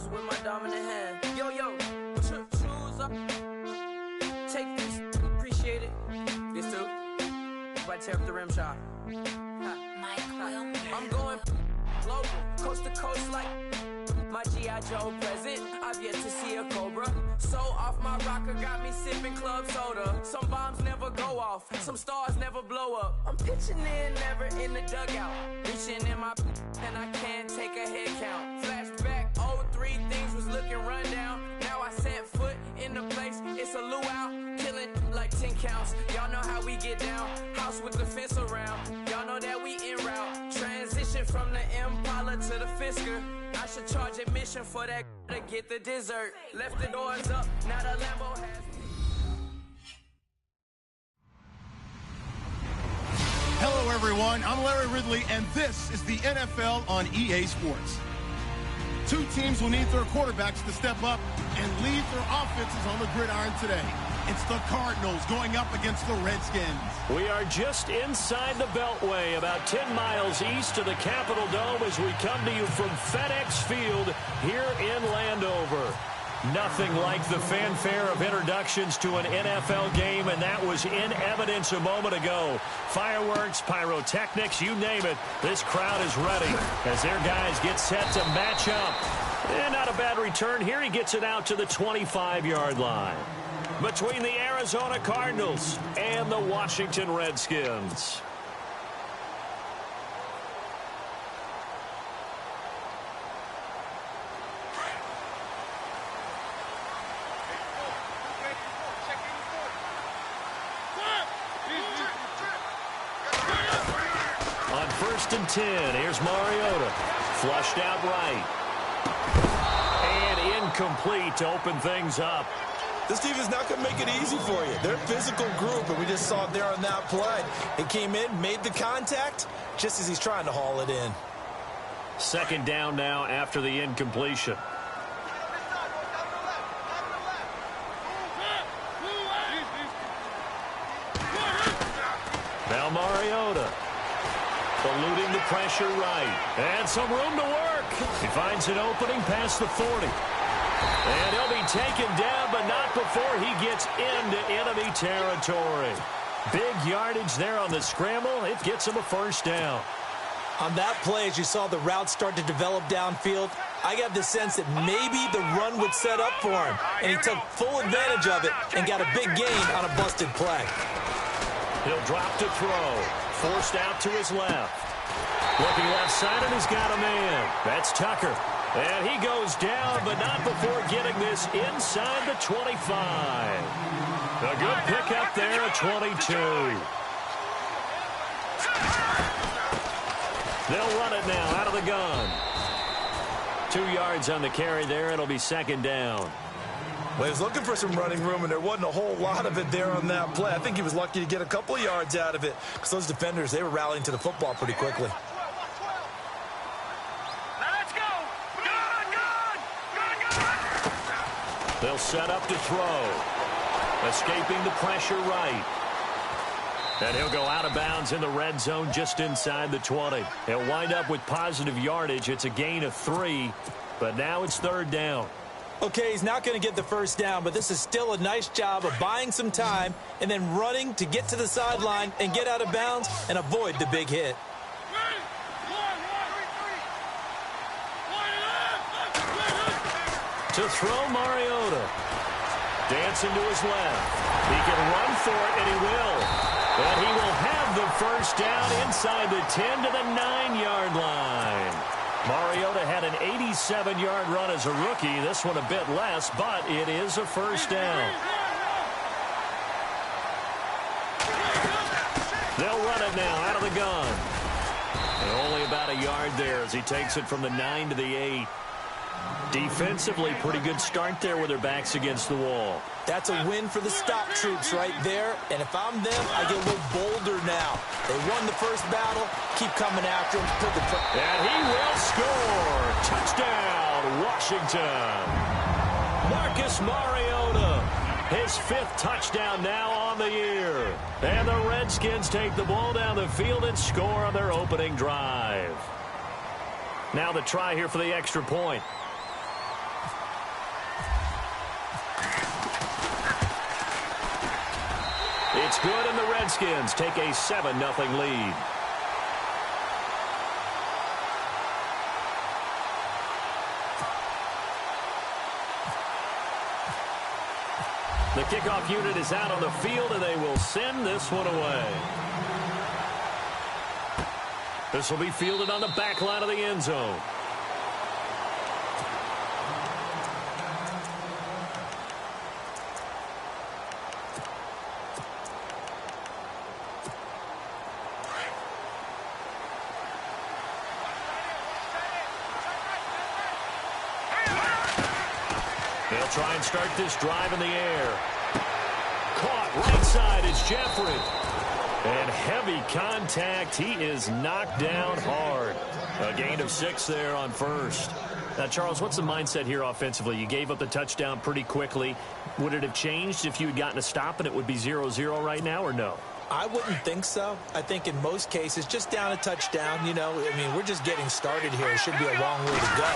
Close with my dominant hand. Yo, choose up. Take this. Appreciate it. This too. Right, tear up the rim shot. I'm going global, coast to coast like my G.I. Joe present. I've yet to see a Cobra. So off my rocker, got me sipping club soda. Some bombs never go off, some stars never blow up. I'm pitching in, never in the dugout. Reaching in my and I can't take a head count. Flashback, 03, things was looking rundown. Now I set foot in the place, it's a luau. Killing like 10 counts. Y'all know how we get down. House with the fence around. Y'all know that we en route. Transition from the Impala to the Fisker. I should charge admission for that to get the dessert. Left the doors up, now the Lambo has. Hello, everyone. I'm Larry Ridley, and this is the NFL on EA Sports. Two teams will need their quarterbacks to step up and lead their offenses on the gridiron today. It's the Cardinals going up against the Redskins. We are just inside the Beltway, about 10 miles east of the Capitol Dome as we come to you from FedEx Field here in Landover. Nothing like the fanfare of introductions to an NFL game, and that was in evidence a moment ago. Fireworks, pyrotechnics, you name it. This crowd is ready as their guys get set to match up. And not a bad return here. He gets it out to the 25-yard line. Between the Arizona Cardinals and the Washington Redskins. On 1st and 10, here's Mariota. Flushed out right. And incomplete to open things up. This team is not going to make it easy for you. They're a physical group, and we just saw it there on that play. It came in, made the contact, just as he's trying to haul it in. Second down now after the incompletion. Now Mariota. Eluding the pressure right. And some room to work. He finds an opening past the 40. And he'll be taken down, but not before he gets into enemy territory. Big yardage there on the scramble. It gets him a first down. On that play, as you saw the route start to develop downfield, I got the sense that maybe the run would set up for him. And he took full advantage of it and got a big gain on a busted play. He'll drop to throw. Forced out to his left. Looking left side, and he's got a man. That's Tucker. And he goes down, but not before getting this inside the 25. A good pickup there at 22. They'll run it now out of the gun. 2 yards on the carry there. It'll be second down. Well, he was looking for some running room, and there wasn't a whole lot of it there on that play. I think he was lucky to get a couple of yards out of it because those defenders, they were rallying to the football pretty quickly. They'll set up to throw. Escaping the pressure right. And he'll go out of bounds in the red zone just inside the 20. He'll wind up with positive yardage. It's a gain of 3, but now it's third down. Okay, he's not going to get the first down, but this is still a nice job of buying some time and then running to get to the sideline and get out of bounds and avoid the big hit. To throw Mariota. Dancing to his left. He can run for it, and he will. And he will have the first down inside the 10 to the 9-yard line. Mariota had an 87-yard run as a rookie. This one a bit less, but it is a first down. They'll run it now out of the gun. And only about a yard there as he takes it from the 9 to the 8. Defensively, pretty good start there with their backs against the wall. That's a win for the stop troops right there. And if I'm them, I get a little bolder now. They won the first battle. Keep coming after him. And he will score. Touchdown, Washington. Marcus Mariota. His 5th touchdown now on the year. And the Redskins take the ball down the field and score on their opening drive. Now the try here for the extra point. It's good, and the Redskins take a 7-0 lead. The kickoff unit is out on the field, and they will send this one away. This will be fielded on the back line of the end zone. They'll try and start this drive in the air. Caught right side is Jeffrey. And heavy contact. He is knocked down hard. A gain of 6 there on first. Now, Charles, what's the mindset here offensively? You gave up the touchdown pretty quickly. Would it have changed if you had gotten a stop and it would be 0-0 right now, or no? I wouldn't think so. I think in most cases, just down a touchdown, you know, I mean, we're just getting started here. It should be a long way to go.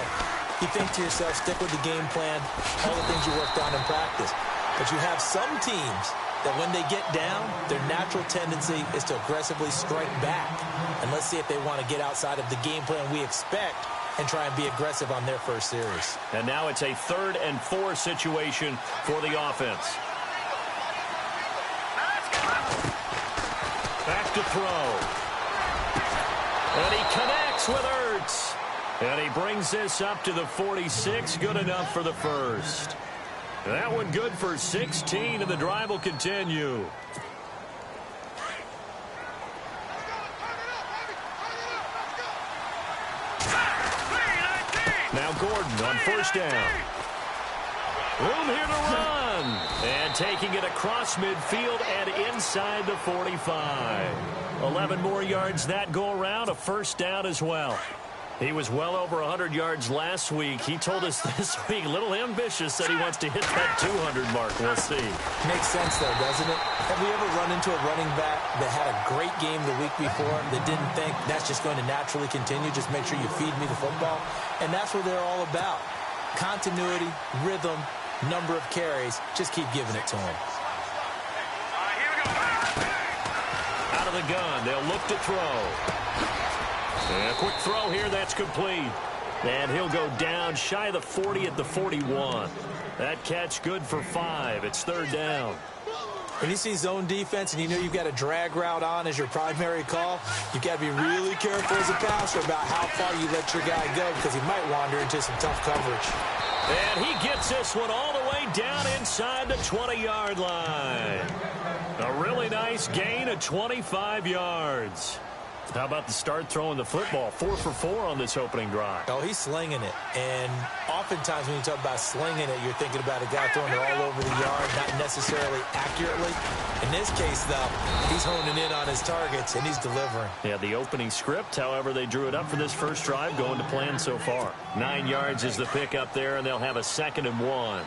You think to yourself, stick with the game plan, all the things you worked on in practice. But you have some teams that when they get down, their natural tendency is to aggressively strike back. And let's see if they want to get outside of the game plan we expect and try and be aggressive on their first series. And now it's a 3rd and 4 situation for the offense. Back to throw. And he connects with Ertz. And he brings this up to the 46. Good enough for the first. That one good for 16, and the drive will continue. Now Gordon on first down. Room here to run. And taking it across midfield and inside the 45. 11 more yards that go around, a first down as well. He was well over 100 yards last week. He told us this week, a little ambitious, that he wants to hit that 200 mark. We'll see. Makes sense, though, doesn't it? Have we ever run into a running back that had a great game the week before that didn't think that's just going to naturally continue? Just make sure you feed me the football. And that's what they're all about. Continuity, rhythm, number of carries. Just keep giving it to him. Out of the gun, they'll look to throw. And a quick throw here, that's complete. And he'll go down shy of the 40 at the 41. That catch good for 5. It's 3rd down. When you see zone defense and you know you've got a drag route on as your primary call, you've got to be really careful as a passer about how far you let your guy go because he might wander into some tough coverage. And he gets this one all the way down inside the 20-yard line. A really nice gain of 25 yards. How about the start throwing the football? 4 for 4 on this opening drive. Oh, he's slinging it. And oftentimes when you talk about slinging it, you're thinking about a guy throwing it all over the yard, not necessarily accurately. In this case, though, he's honing in on his targets, and he's delivering. Yeah, the opening script, however, they drew it up for this first drive, going to plan so far. 9 yards is the pickup there, and they'll have a 2nd and 1.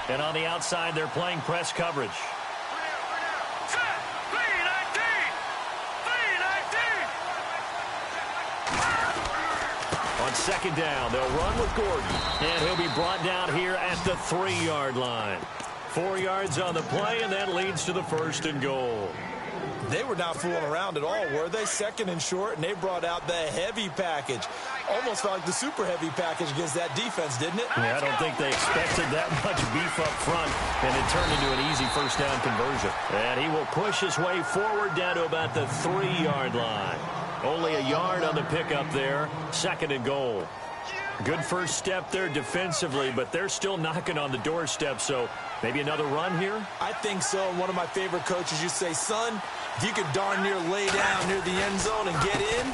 And on the outside, they're playing press coverage. On 2nd down, they'll run with Gordon. And he'll be brought down here at the 3-yard line. 4 yards on the play, and that leads to the 1st and goal. They were not fooling around at all, were they? 2nd and short, and they brought out the heavy package. Almost felt like the super heavy package against that defense, didn't it? Yeah, I don't think they expected that much beef up front, and it turned into an easy first down conversion. And he will push his way forward down to about the 3-yard line. Only a yard on the pickup there. 2nd and goal. Good first step there defensively, but they're still knocking on the doorstep, so maybe another run here? I think so. And one of my favorite coaches, you say, son, if you could darn near lay down near the end zone and get in,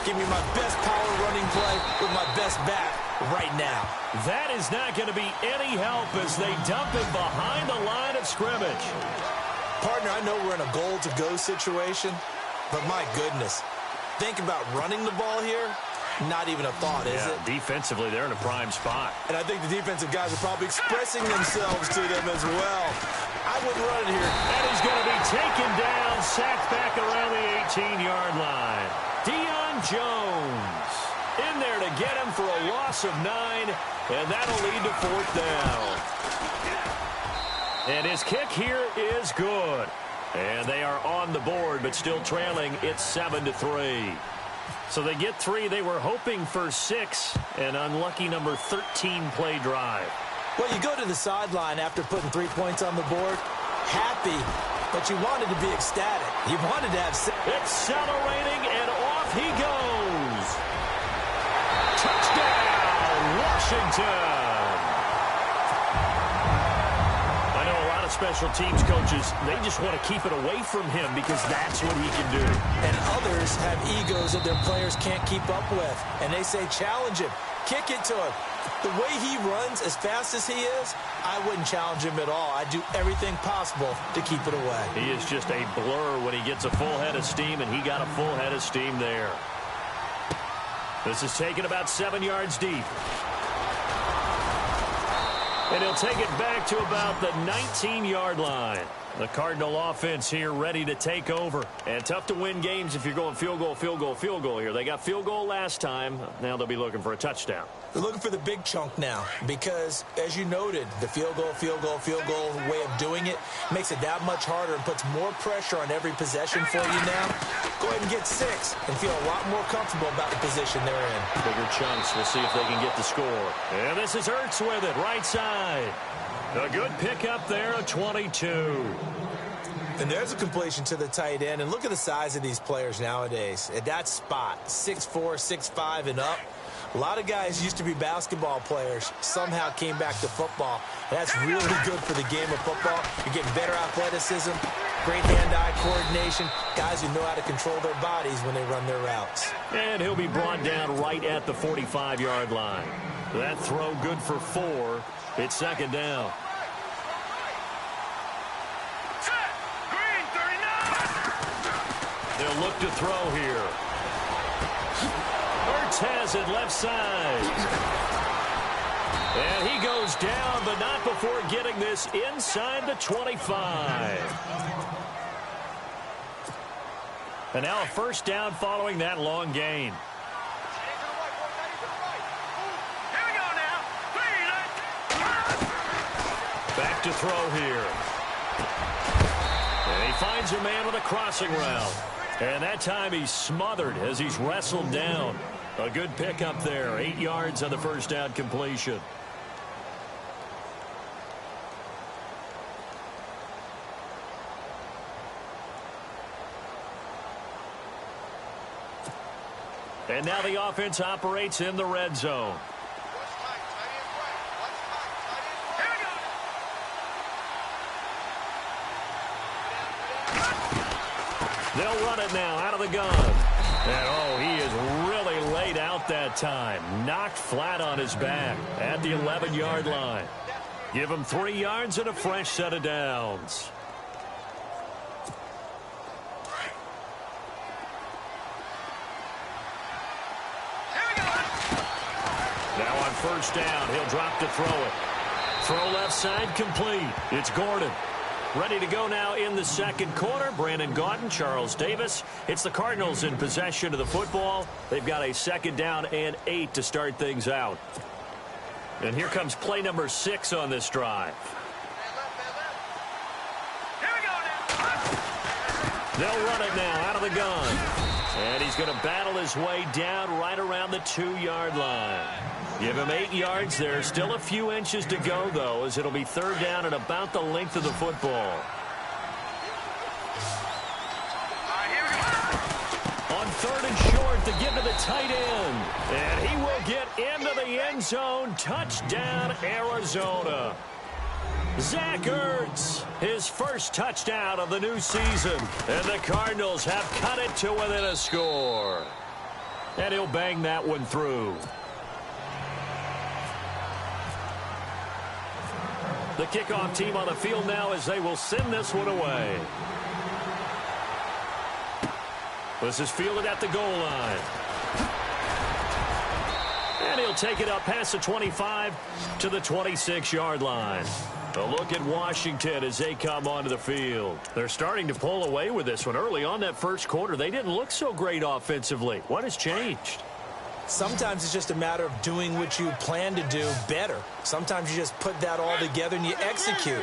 give me my best power running play with my best back right now. That is not going to be any help as they dump him behind the line of scrimmage. Partner, I know we're in a goal-to-go situation, but my goodness, think about running the ball here. Not even a thought, is it? Defensively, they're in a prime spot. And I think the defensive guys are probably expressing themselves to them as well. I wouldn't run it here. And he's going to be taken down, sacked back around the 18-yard line. Deion Jones in there to get him for a loss of 9, and that'll lead to 4th down. And his kick here is good. And they are on the board, but still trailing. It's 7-3. So they get 3. They were hoping for 6. An unlucky number 13 play drive. Well, you go to the sideline after putting 3 points on the board, happy, but you wanted to be ecstatic. You wanted to have 6. Accelerating, and off he goes. Touchdown, Washington. I know a lot of special teams coaches, they just want to keep it away from him because that's what he can do. And others have egos that their players can't keep up with. And they say, challenge him, kick it to him. The way he runs, as fast as he is, I wouldn't challenge him at all. I'd do everything possible to keep it away. He is just a blur when he gets a full head of steam, and he got a full head of steam there. This is taken about 7 yards deep. And he'll take it back to about the 19-yard line. The Cardinal offense here ready to take over. And tough to win games if you're going field goal, field goal, field goal here. They got field goal last time. Now they'll be looking for a touchdown. They're looking for the big chunk now because, as you noted, the field goal way of doing it makes it that much harder and puts more pressure on every possession for you now. Go ahead and get 6 and feel a lot more comfortable about the position they're in. Bigger chunks. We'll see if they can get the score. And this is Ertz with it, right side. A good pickup there, a 22. And there's a completion to the tight end. And look at the size of these players nowadays. At that spot, 6'4", 6'5", and up. A lot of guys used to be basketball players, somehow came back to football. And that's really good for the game of football. You're getting better athleticism, great hand-eye coordination, guys who know how to control their bodies when they run their routes. And he'll be brought down right at the 45-yard line. That throw good for 4. It's second down. They'll look to throw here. Ertz has it left side. And he goes down, but not before getting this inside the 25. And now a first down following that long gain. Back to throw here. And he finds a man with a crossing route. And that time he's smothered as he's wrestled down. A good pickup there. 8 yards on the first down completion. And now the offense operates in the red zone. They'll run it now out of the gun. And, oh, he is really laid out that time. Knocked flat on his back at the 11-yard line. Give him 3 yards and a fresh set of downs. Now on first down, he'll drop to throw it. Throw left side complete. It's Gordon. Ready to go now in the second quarter. Brandon Gaudin, Charles Davis. It's the Cardinals in possession of the football. They've got a second down and 8 to start things out. And here comes play number 6 on this drive. They'll run it now out of the gun. And he's going to battle his way down right around the 2-yard line. Give him 8 yards there. Still a few inches to go, though, as it'll be third down and about the length of the football. On third and short, to give to the tight end. And he will get into the end zone. Touchdown, Arizona. Zach Ertz, his first touchdown of the new season. And the Cardinals have cut it to within a score. And he'll bang that one through. The kickoff team on the field now as they will send this one away. This is fielded at the goal line. And he'll take it up past the 25 to the 26-yard line. A look at Washington as they come onto the field. They're starting to pull away with this one. Early on that first quarter, they didn't look so great offensively. What has changed? Sometimes it's just a matter of doing what you plan to do better. Sometimes you just put that all together and you execute.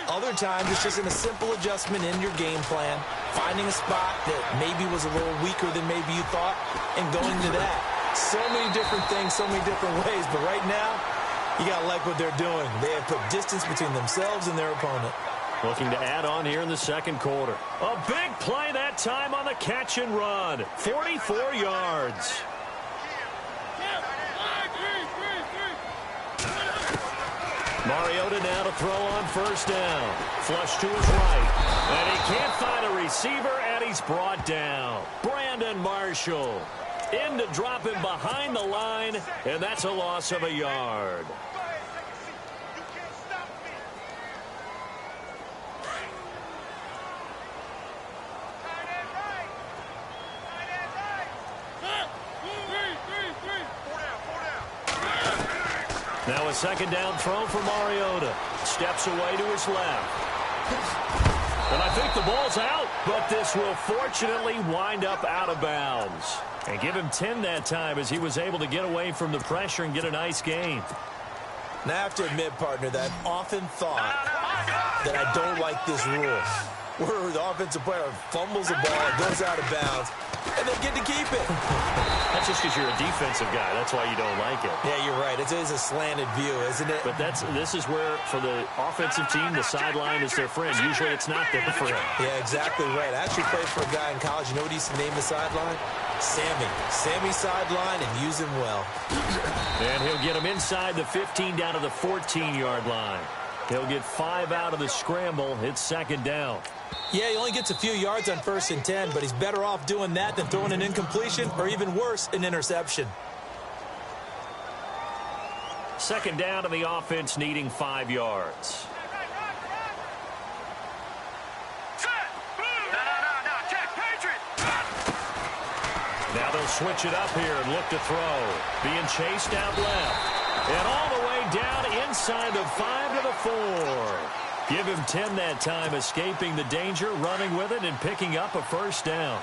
Other times, it's just in a simple adjustment in your game plan, finding a spot that maybe was a little weaker than maybe you thought, and going to that. So many different things, so many different ways, but right now, you got to like what they're doing. They have put distance between themselves and their opponent. Looking to add on here in the second quarter. A big play that time on the catch and run. 44 yards. Mariota now to throw on first down. Flush to his right. And he can't find a receiver, and he's brought down. Brandon Marshall in to drop him behind the line, and that's a loss of a yard. Now a second down throw for Mariota. Steps away to his left. And I think the ball's out, but this will fortunately wind up out of bounds. And give him 10 that time as he was able to get away from the pressure and get a nice gain. Now, I have to admit, partner, that I've often thought that I don't like this rule, where the offensive player fumbles the ball, it goes out of bounds, and they get to keep it. That's just because you're a defensive guy. That's why you don't like it. Yeah, you're right. It is a slanted view, isn't it? But this is where, for the offensive team, the sideline is their friend. Usually it's not there for him. Yeah, exactly right. I actually played for a guy in college. You know what he used to name the sideline? Sammy. Sammy sideline, and use him well. And he'll get him inside the 15 down to the 14-yard line. He'll get 5 out of the scramble. It's second down. Yeah, he only gets a few yards on 1st and 10, but he's better off doing that than throwing an incompletion or even worse, an interception. Second down to the offense needing 5 yards. Now they'll switch it up here and look to throw. Being chased out left. And all the way down inside the 5 to the 4. Give him 10 that time, escaping the danger, running with it, and picking up a first down.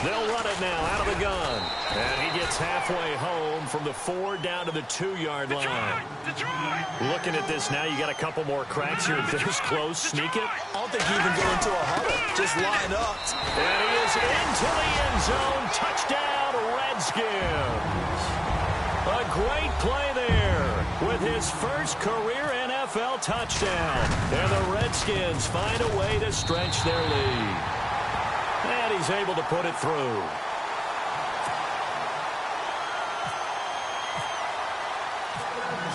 They'll run it now out of the gun. And he gets halfway home from the 4 down to the 2-yard line. Looking at this now, you got a couple more cracks here. This close, sneak it. I don't think you even go into a huddle. Just line up. And he is into the end zone. Touchdown, Redskins. A great play there with his first career NFL touchdown. And the Redskins find a way to stretch their lead. And he's able to put it through.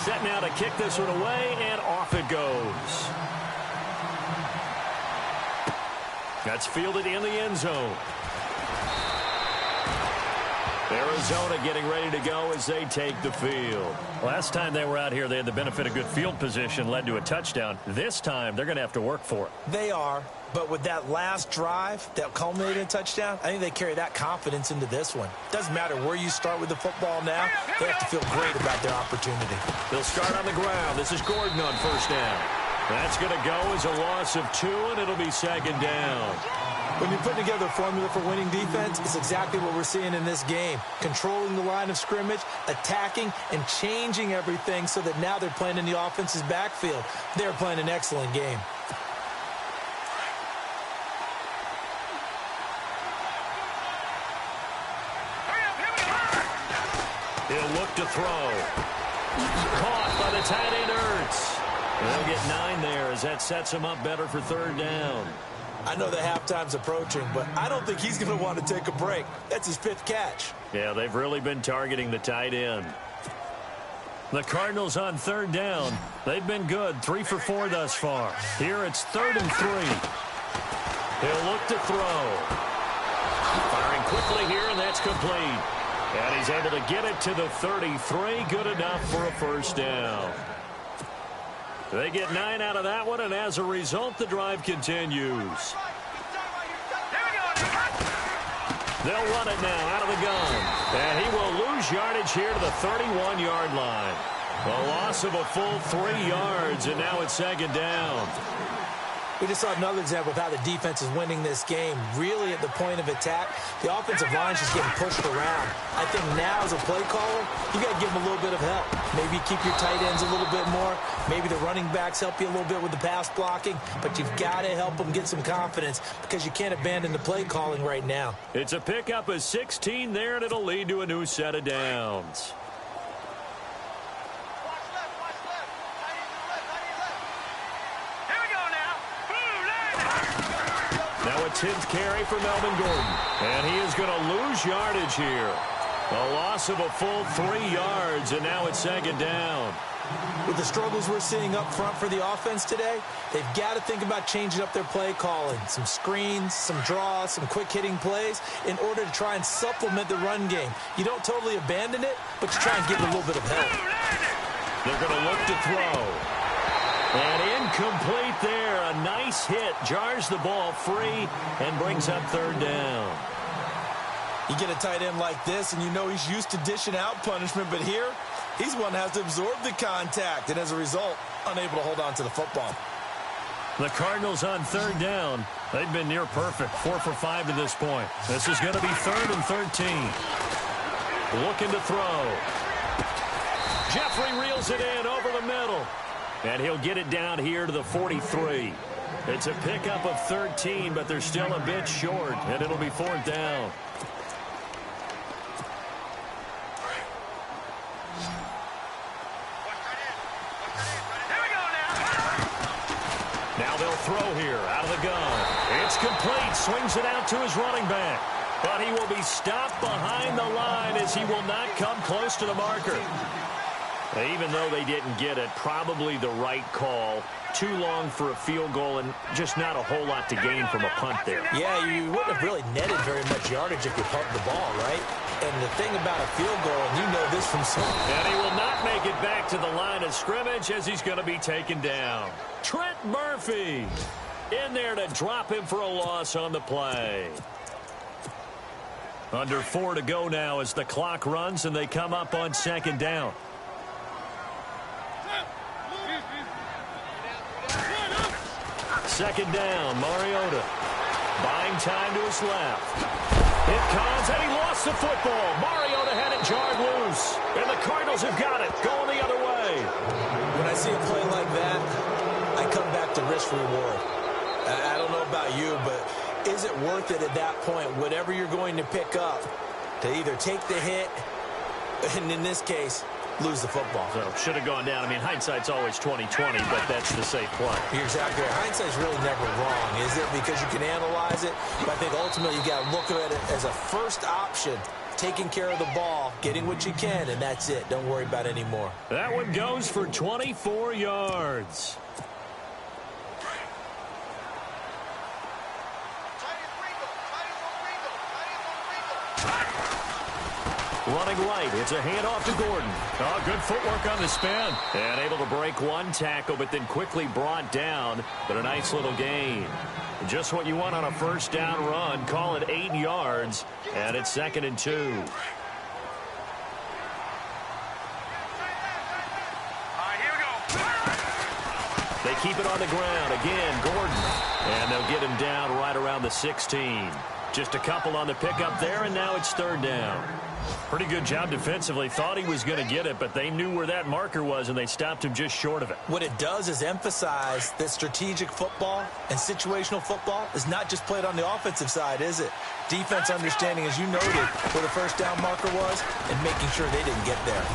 Set now to kick this one away, and off it goes. That's fielded in the end zone. Arizona getting ready to go as they take the field. Last time they were out here, they had the benefit of good field position, led to a touchdown. This time, they're going to have to work for it. They are, but with that last drive that culminated in a touchdown, I think they carry that confidence into this one. Doesn't matter where you start with the football now, they have to feel great about their opportunity. They'll start on the ground. This is Gordon on first down. That's going to go as a loss of 2, and it'll be second down. When you put together a formula for winning defense, it's exactly what we're seeing in this game. Controlling the line of scrimmage, attacking, and changing everything so that now they're playing in the offense's backfield. They're playing an excellent game. He'll look to throw. Caught by the tight end Ertz. They'll get 9 there as that sets him up better for third down. I know that halftime's approaching, but I don't think he's going to want to take a break. That's his 5th catch. Yeah, they've really been targeting the tight end. The Cardinals on third down. They've been good, 3 for 4 thus far. Here it's 3rd and 3. He'll look to throw. Firing quickly here, and that's complete. And he's able to get it to the 33. Good enough for a first down. They get 9 out of that one, and as a result, the drive continues. They'll run it now out of the gun. And he will lose yardage here to the 31-yard line. A loss of a full 3 yards, and now it's second down. We just saw another example of how the defense is winning this game. Really at the point of attack, the offensive line is just getting pushed around. I think now as a play caller, you got to give them a little bit of help. Maybe keep your tight ends a little bit more. Maybe the running backs help you a little bit with the pass blocking. But you've got to help them get some confidence because you can't abandon the play calling right now. It's a pickup of 16 there, and it'll lead to a new set of downs. Now a 10th carry for Melvin Gordon. And he is going to lose yardage here. A loss of a full 3 yards, and now it's second down. With the struggles we're seeing up front for the offense today, they've got to think about changing up their play calling. Some screens, some draws, some quick-hitting plays in order to try and supplement the run game. You don't totally abandon it, but you try and give it a little bit of help. They're going to look to throw. And incomplete there. A nice hit. Jars the ball free and brings up third down. You get a tight end like this, and you know he's used to dishing out punishment, but here, he's one that has to absorb the contact, and as a result, unable to hold on to the football. The Cardinals on third down. They've been near perfect. 4 for 5 to this point. This is going to be 3rd and 13. Looking to throw. Jeffrey reels it in over the middle. And he'll get it down here to the 43. It's a pickup of 13, but they're still a bit short, and it'll be 4th down. Now they'll throw here out of the gun. It's complete. Swings it out to his running back. But he will be stopped behind the line as he will not come close to the marker. Even though they didn't get it, probably the right call. Too long for a field goal and just not a whole lot to gain from a punt there. Yeah, you wouldn't have really netted very much yardage if you pumped the ball, right? And the thing about a field goal, and you know this from some... And he will not make it back to the line of scrimmage as he's going to be taken down. Trent Murphy in there to drop him for a loss on the play. Under 4 to go now as the clock runs and they come up on second down. Second down, Mariota. Buying time to his left. It comes, and he lost the football. Mariota had it jarred loose. And the Cardinals have got it, going the other way. When I see a play like that, I come back to risk-reward. I don't know about you, but is it worth it at that point, whatever you're going to pick up, to either take the hit, and in this case, lose the football? So should have gone down. I mean, hindsight's always 20/20, but that's the safe play. You're exactly right. Hindsight's really never wrong, is it? Because you can analyze it, but I think ultimately you got to look at it as a first option, taking care of the ball, getting what you can, and that's it. Don't worry about it anymore. That one goes for 24 yards. Running right, it's a handoff to Gordon. Oh, good footwork on the spin. And able to break one tackle, but then quickly brought down. But a nice little gain. Just what you want on a first down run. Call it 8 yards, and it's 2nd and 2. They keep it on the ground. Again, Gordon. And they'll get him down right around the 16. Just a couple on the pickup there, and now it's 3rd down. Pretty good job defensively. Thought he was going to get it, but they knew where that marker was, and they stopped him just short of it. What it does is emphasize that strategic football and situational football is not just played on the offensive side, is it? Defense understanding, as you noted, where the first down marker was and making sure they didn't get there.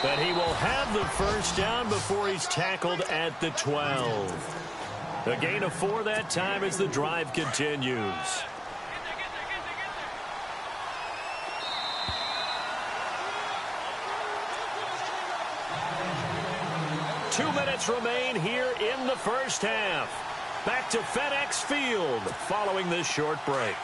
But he will have the first down before he's tackled at the 12. A gain of 4 that time as the drive continues. 2 minutes remain here in the first half. Back to FedEx Field following this short break.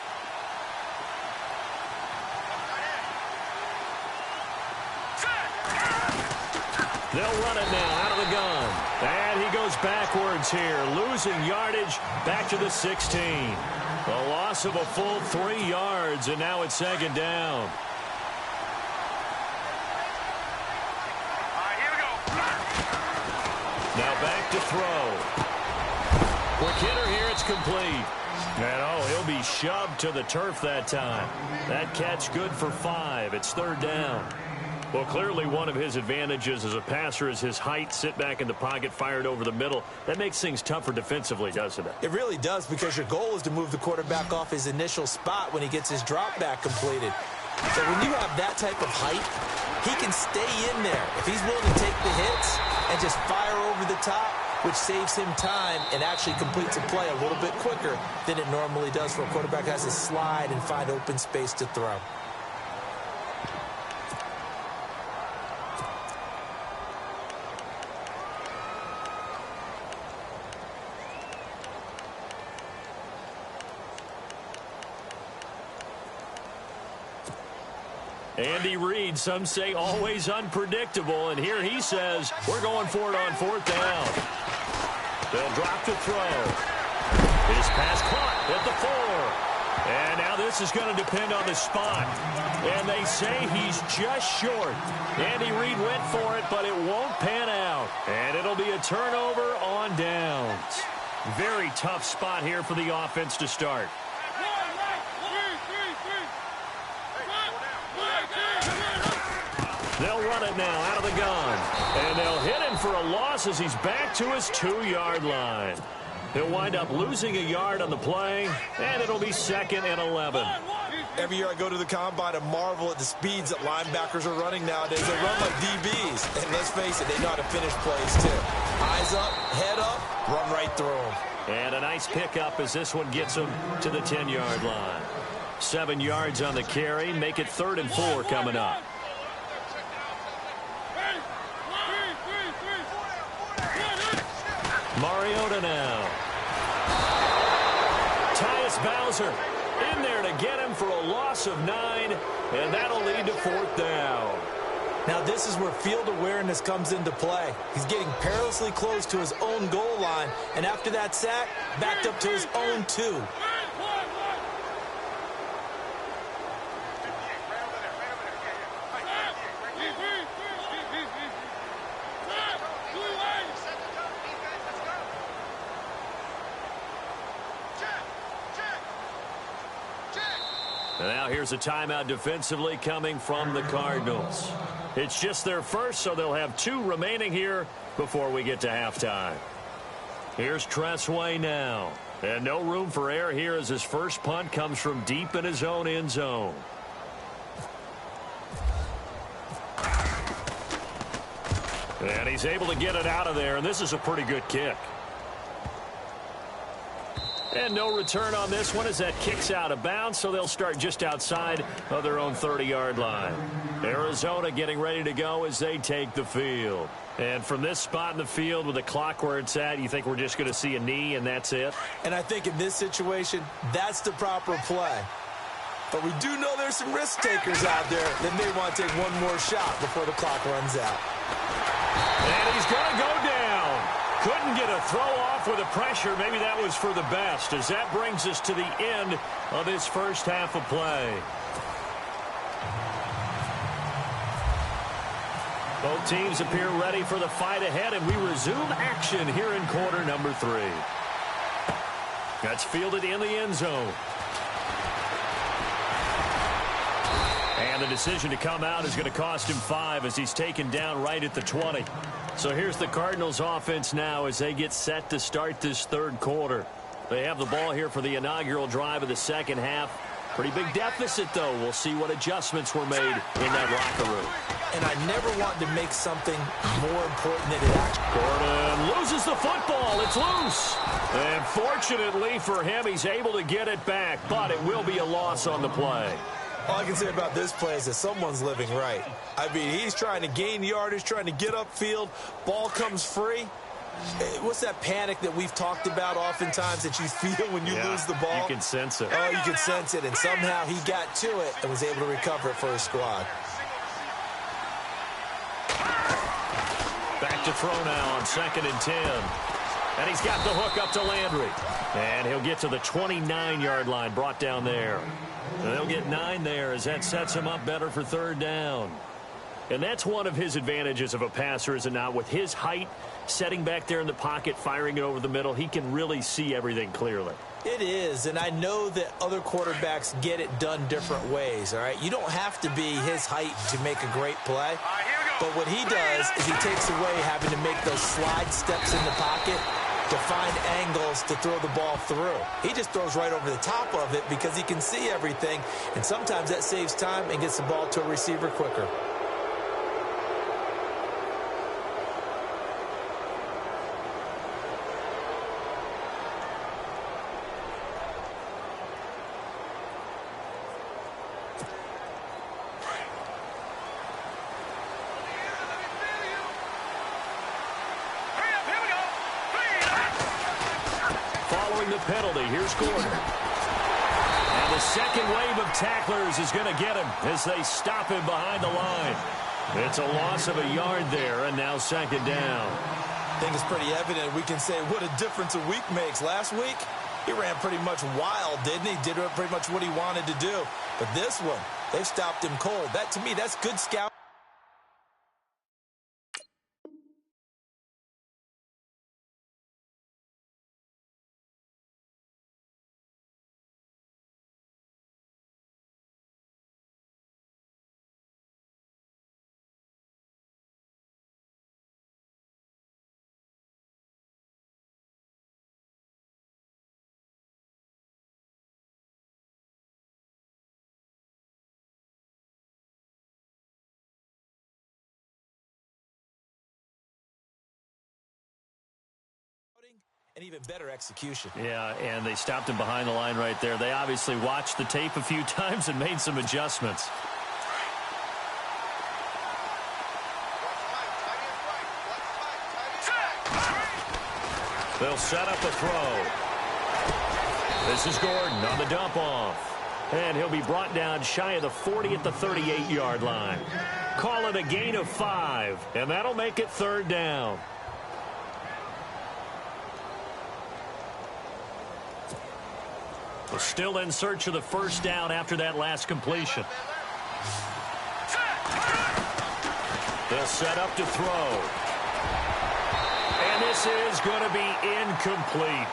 They'll run it now out of the gun. And he goes backwards here, losing yardage back to the 16. A loss of a full 3 yards, and now it's 2nd down. Now back to throw. Quick hitter here, it's complete. And oh, he'll be shoved to the turf that time. That catch good for 5. It's third down. Well, clearly one of his advantages as a passer is his height. Sit back in the pocket, fired over the middle. That makes things tougher defensively, doesn't it? It really does, because your goal is to move the quarterback off his initial spot when he gets his drop back completed. So when you have that type of height, he can stay in there if he's willing to take the hits and just fire over the top, which saves him time and actually completes a play a little bit quicker than it normally does for a quarterback who has to slide and find open space to throw. Andy Reid, some say always unpredictable, and here he says we're going for it on fourth down. They'll drop the throw. His pass caught at the 4. And now this is going to depend on the spot. And they say he's just short. Andy Reid went for it, but it won't pan out. And it'll be a turnover on downs. Very tough spot here for the offense to start. They'll run it now out of the gun. And they'll hit him for a loss as he's back to his 2-yard line. He'll wind up losing a yard on the play, and it'll be 2nd and 11. Every year I go to the combine and marvel at the speeds that linebackers are running nowadays. They run like DBs. And let's face it, they know how to finish plays too. Eyes up, head up, run right through them. And a nice pickup as this one gets him to the 10-yard line. 7 yards on the carry. Make it 3rd and 4 coming up. Mariota now. Tyus Bowser in there to get him for a loss of 9, and that'll lead to 4th down. Now this is where field awareness comes into play. He's getting perilously close to his own goal line, and after that sack, backed up to his own 2. And now here's a timeout defensively coming from the Cardinals. It's just their first, so they'll have 2 remaining here before we get to halftime. Here's Tressway now. And no room for error here as his first punt comes from deep in his own end zone. And he's able to get it out of there, and this is a pretty good kick. And no return on this one as that kicks out of bounds, so they'll start just outside of their own 30-yard line. Arizona getting ready to go as they take the field. And from this spot in the field with the clock where it's at, you think we're just going to see a knee and that's it? And I think in this situation, that's the proper play. But we do know there's some risk takers out there that may want to take one more shot before the clock runs out. And he's going to go down. Couldn't get a throw off with the pressure. Maybe that was for the best, as that brings us to the end of this first half of play. Both teams appear ready for the fight ahead, and we resume action here in quarter number 3. That's fielded in the end zone. And the decision to come out is going to cost him 5 as he's taken down right at the 20. So here's the Cardinals offense now as they get set to start this third quarter. They have the ball here for the inaugural drive of the second half. Pretty big deficit, though. We'll see what adjustments were made in that locker room. And I never want to make something more important than it actually. Gordon loses the football. It's loose. And fortunately for him, he's able to get it back, but it will be a loss on the play. All I can say about this play is that someone's living right. I mean, he's trying to gain yardage, trying to get upfield. Ball comes free. What's that panic that we've talked about oftentimes that you feel when you lose the ball? You can sense it. Oh, you can sense it. And somehow he got to it and was able to recover it for his squad. Back to throw now on 2nd and 10. And he's got the hook up to Landry. And he'll get to the 29-yard line, brought down there. And they'll get 9 there as that sets him up better for 3rd down. And that's one of his advantages of a passer, is it not? With his height, setting back there in the pocket, firing it over the middle, he can really see everything clearly. It is, and I know that other quarterbacks get it done different ways, all right? You don't have to be his height to make a great play. But what he does is he takes away having to make those slide steps in the pocket to find angles to throw the ball through. He just throws right over the top of it because he can see everything, and sometimes that saves time and gets the ball to a receiver quicker. The penalty. Here's Gordon. And the second wave of tacklers is going to get him as they stop him behind the line. It's a loss of a yard there, and now second down. I think it's pretty evident. We can say what a difference a week makes. Last week, he ran pretty much wild, didn't he? Did pretty much what he wanted to do. But this one, they've stopped him cold. That, to me, that's good scouting. And even better execution. Yeah, and they stopped him behind the line right there. They obviously watched the tape a few times and made some adjustments. They'll set up a throw. This is Gordon on the dump off. And he'll be brought down shy of the 40 at the 38-yard line. Call it a gain of 5, and that'll make it third down. Still in search of the first down after that last completion. They'll set up to throw. And this is going to be incomplete.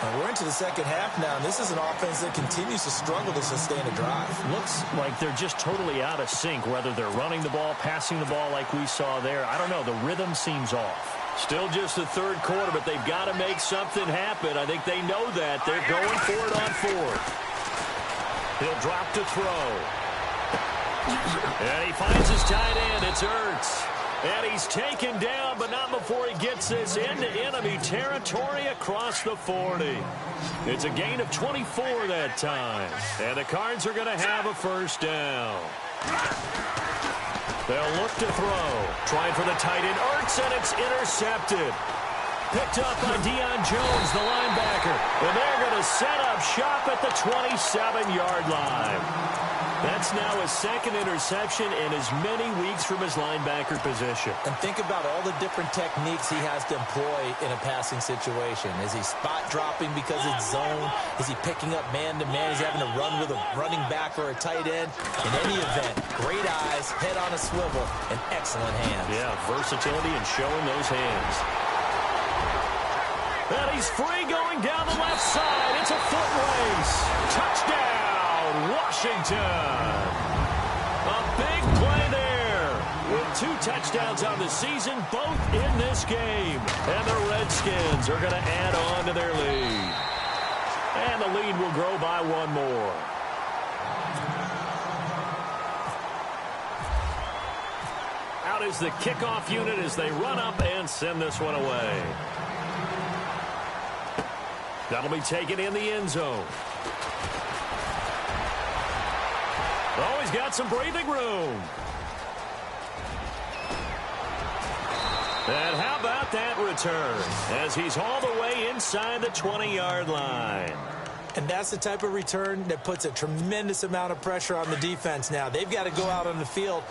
And we're into the second half now, and this is an offense that continues to struggle to sustain a drive. Looks like they're just totally out of sync, whether they're running the ball, passing the ball like we saw there. I don't know. The rhythm seems off. Still just the third quarter, but they've got to make something happen. I think they know that. They're going for it on fourth. He'll drop to throw. And he finds his tight end. It's Ertz. And he's taken down, but not before he gets this into enemy territory across the 40. It's a gain of 24 that time. And the Cards are going to have a first down. They'll look to throw. Trying for the tight end, Ertz, and it's intercepted. Picked up by Deion Jones, the linebacker. And they're going to set up shop at the 27-yard line. That's now his second interception in as many weeks from his linebacker position. And think about all the different techniques he has to employ in a passing situation. Is he spot dropping because it's zone? Is he picking up man-to-man? Is he having to run with a running back or a tight end? In any event, great eyes, head on a swivel, and excellent hands. Yeah, versatility and showing those hands. And he's free going down the left side. It's a foot race. Touchdown, Washington. A big play there with 2 touchdowns on the season, both in this game. And the Redskins are going to add on to their lead. And the lead will grow by 1 more. Out is the kickoff unit as they run up and send this one away. That'll be taken in the end zone. Oh, he's got some breathing room. And how about that return as he's all the way inside the 20-yard line. And that's the type of return that puts a tremendous amount of pressure on the defense now. They've got to go out on the field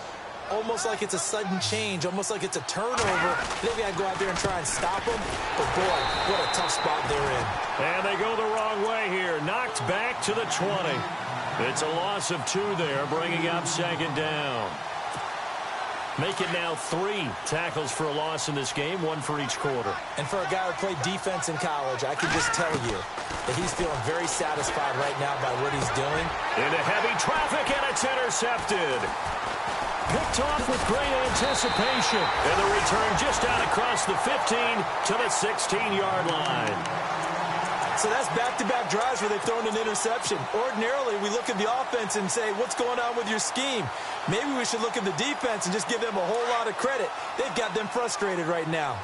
almost like it's a sudden change, almost like it's a turnover. They've got to go out there and try and stop them. But, boy, what a tough spot they're in. And they go the wrong way here. Knocked back to the 20. It's a loss of 2 there, bringing up second down. Make it now 3 tackles for a loss in this game, 1 for each quarter. And for a guy who played defense in college, I can just tell you that he's feeling very satisfied right now by what he's doing. Into heavy traffic, and it's intercepted. Picked off with great anticipation. And the return just out across the 15 to the 16-yard line. So that's back-to-back drives where they've thrown an interception. Ordinarily, we look at the offense and say, what's going on with your scheme? Maybe we should look at the defense and just give them a whole lot of credit. They've got them frustrated right now.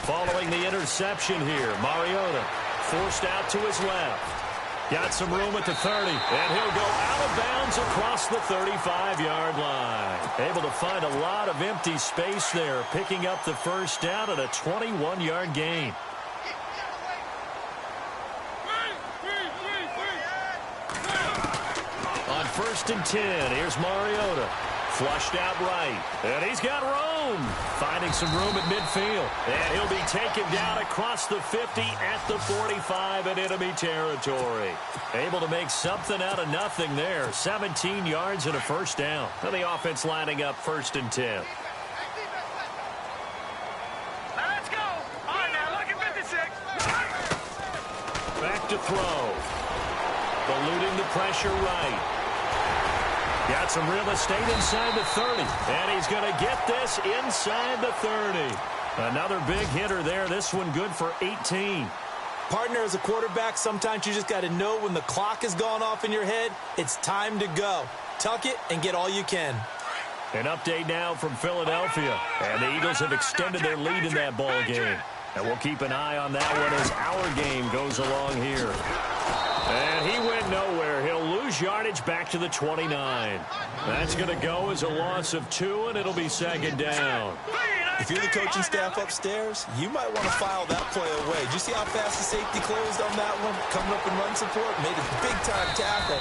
Following the interception here, Mariota forced out to his left. Got some room at the 30, and he'll go out of bounds across the 35-yard line. Able to find a lot of empty space there, picking up the first down at a 21-yard gain. On 1st and 10, here's Mariota. Flushed out right, and he's got room. Finding some room at midfield, and he'll be taken down across the 50 at the 45 in enemy territory. Able to make something out of nothing there. 17 yards and a first down. And the offense lining up 1st and 10. Let's go. All right, now look at 56. Back to throw. Eluding the pressure right. Got some real estate inside the 30. And he's going to get this inside the 30. Another big hitter there. This one good for 18. Partner, as a quarterback, sometimes you just got to know when the clock has gone off in your head, it's time to go. Tuck it and get all you can. An update now from Philadelphia. And the Eagles have extended their lead in that ball game. And we'll keep an eye on that one as our game goes along here. And he went nowhere. He'll lose yardage back to the 29. That's going to go as a loss of 2, and it'll be 2nd down. If you're the coaching staff upstairs, you might want to file that play away. Did you see how fast the safety closed on that one? Coming up in run support, made a big-time tackle.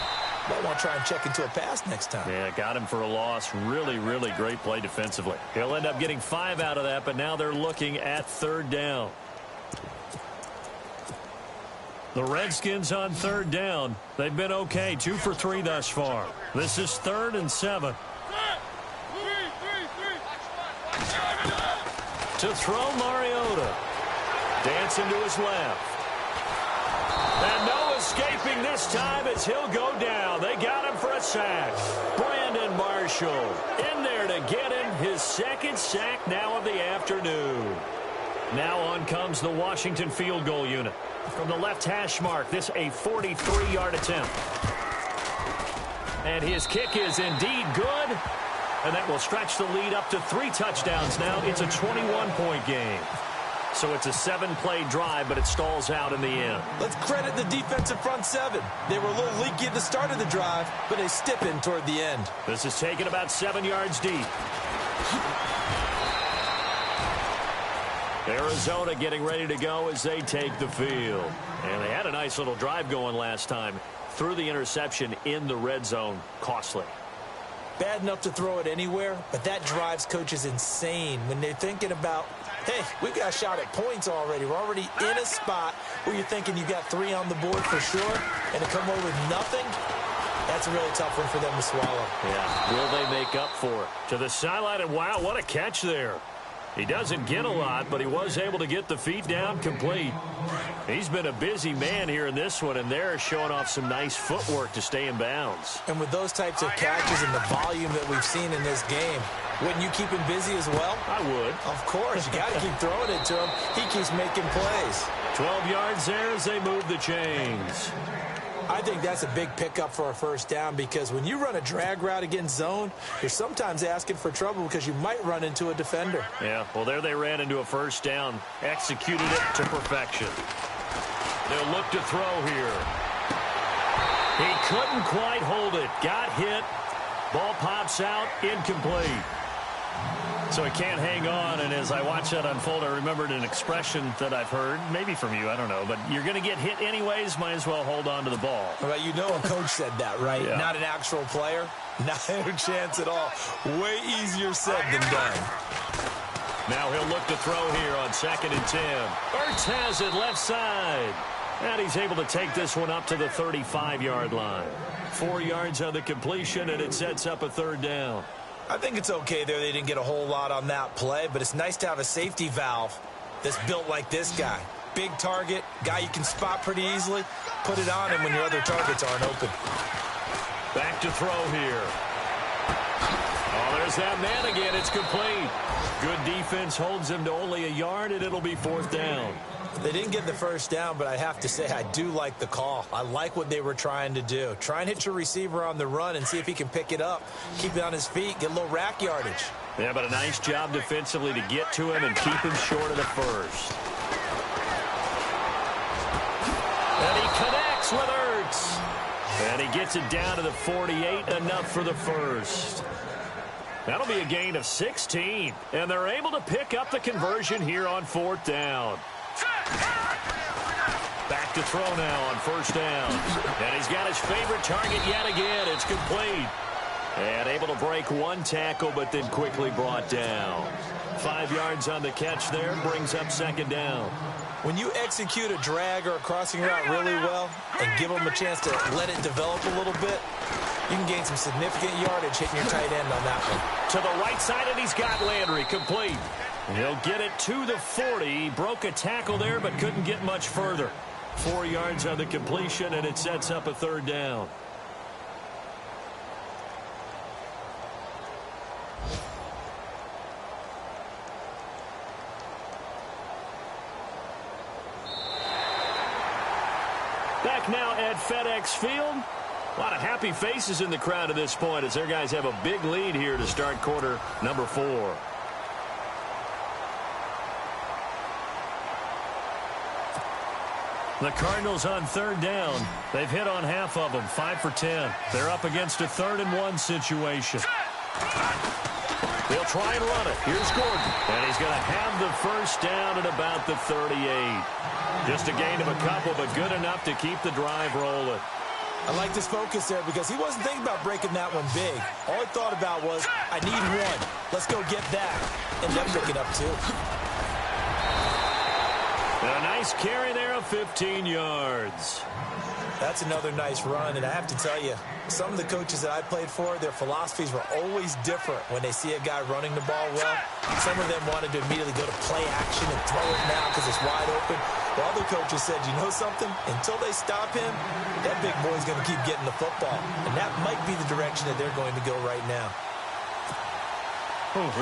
Might want to try and check into a pass next time. Yeah, got him for a loss. Really, really great play defensively. He'll end up getting 5 out of that, but now they're looking at 3rd down. The Redskins on 3rd down. They've been okay, 2 for 3 thus far. This is 3rd and 7. To throw Mariota. Dancing to his left. And no escaping this time as he'll go down. They got him for a sack. Brandon Marshall in there to get him his 2nd sack now of the afternoon. Now on comes the Washington field goal unit. From the left hash mark, this a 43-yard attempt. And his kick is indeed good. And that will stretch the lead up to 3 touchdowns now. It's a 21-point game. So it's a 7-play drive, but it stalls out in the end. Let's credit the defensive front 7. They were a little leaky at the start of the drive, but they stiffened toward the end. This is taken about 7 yards deep. Arizona getting ready to go as they take the field. And they had a nice little drive going last time. Threw the interception in the red zone. Costly. Bad enough to throw it anywhere, but that drives coaches insane when they're thinking about, hey, we've got a shot at points already. We're already in a spot where you're thinking you got 3 on the board for sure, and to come away with nothing, that's a really tough one for them to swallow. Yeah, will they make up for it? To the sideline, and wow, what a catch there. He doesn't get a lot, but he was able to get the feet down complete. He's been a busy man here in this one, and they're showing off some nice footwork to stay in bounds. And with those types of catches and the volume that we've seen in this game, wouldn't you keep him busy as well? I would. Of course. You got to keep throwing it to him. He keeps making plays. 12 yards there as they move the chains. I think that's a big pickup for a first down because when you run a drag route against zone, you're sometimes asking for trouble because you might run into a defender. Yeah, well, there they ran into a first down. Executed it to perfection. They'll look to throw here. He couldn't quite hold it. Got hit. Ball pops out. Incomplete. So he can't hang on, and as I watch that unfold, I remembered an expression that I've heard, maybe from you, I don't know, but you're going to get hit anyways, might as well hold on to the ball. Well, you know a coach said that, right? Yeah. Not an actual player. Not a chance at all. Way easier said than done. Now he'll look to throw here on 2nd and 10. Ertz has it left side. And he's able to take this one up to the 35-yard line. 4 yards on the completion, and it sets up a third down. I think it's okay there. They didn't get a whole lot on that play, but it's nice to have a safety valve that's built like this guy. Big target, guy you can spot pretty easily. Put it on him when your other targets aren't open. Back to throw here. Oh, there's that man again. It's complete. Good defense holds him to only a yard, and it'll be fourth down. They didn't get the first down, but I have to say I do like the call. I like what they were trying to do. Try and hit your receiver on the run and see if he can pick it up. Keep it on his feet, get a little rack yardage. Yeah, but a nice job defensively to get to him and keep him short of the first. And he connects with Ertz. And he gets it down to the 48, enough for the first. That'll be a gain of 16. And they're able to pick up the conversion here on fourth down. Back to throw now on first down. And he's got his favorite target yet again. It's complete. And able to break one tackle, but then quickly brought down. 5 yards on the catch there, brings up second down. When you execute a drag or a crossing route really well and give them a chance to let it develop a little bit, you can gain some significant yardage hitting your tight end on that one. To the right side, and he's got Landry complete. He'll get it to the 40. He broke a tackle there, but couldn't get much further. 4 yards on the completion, and it sets up a third down. Back now at FedEx Field. A lot of happy faces in the crowd at this point as their guys have a big lead here to start quarter number 4. The Cardinals on third down. They've hit on half of them, 5 for 10. They're up against a 3rd and 1 situation. They'll try and run it. Here's Gordon. And he's going to have the first down at about the 38. Just a gain of a couple, but good enough to keep the drive rolling. I like this focus there because he wasn't thinking about breaking that one big. All he thought about was, I need one. Let's go get that. And then pick it up, too. And a nice carry there of 15 yards. That's another nice run, and I have to tell you, some of the coaches that I played for, their philosophies were always different when they see a guy running the ball well. Some of them wanted to immediately go to play action and throw it now because it's wide open. While other coaches said, you know something? Until they stop him, that big boy's going to keep getting the football. And that might be the direction that they're going to go right now.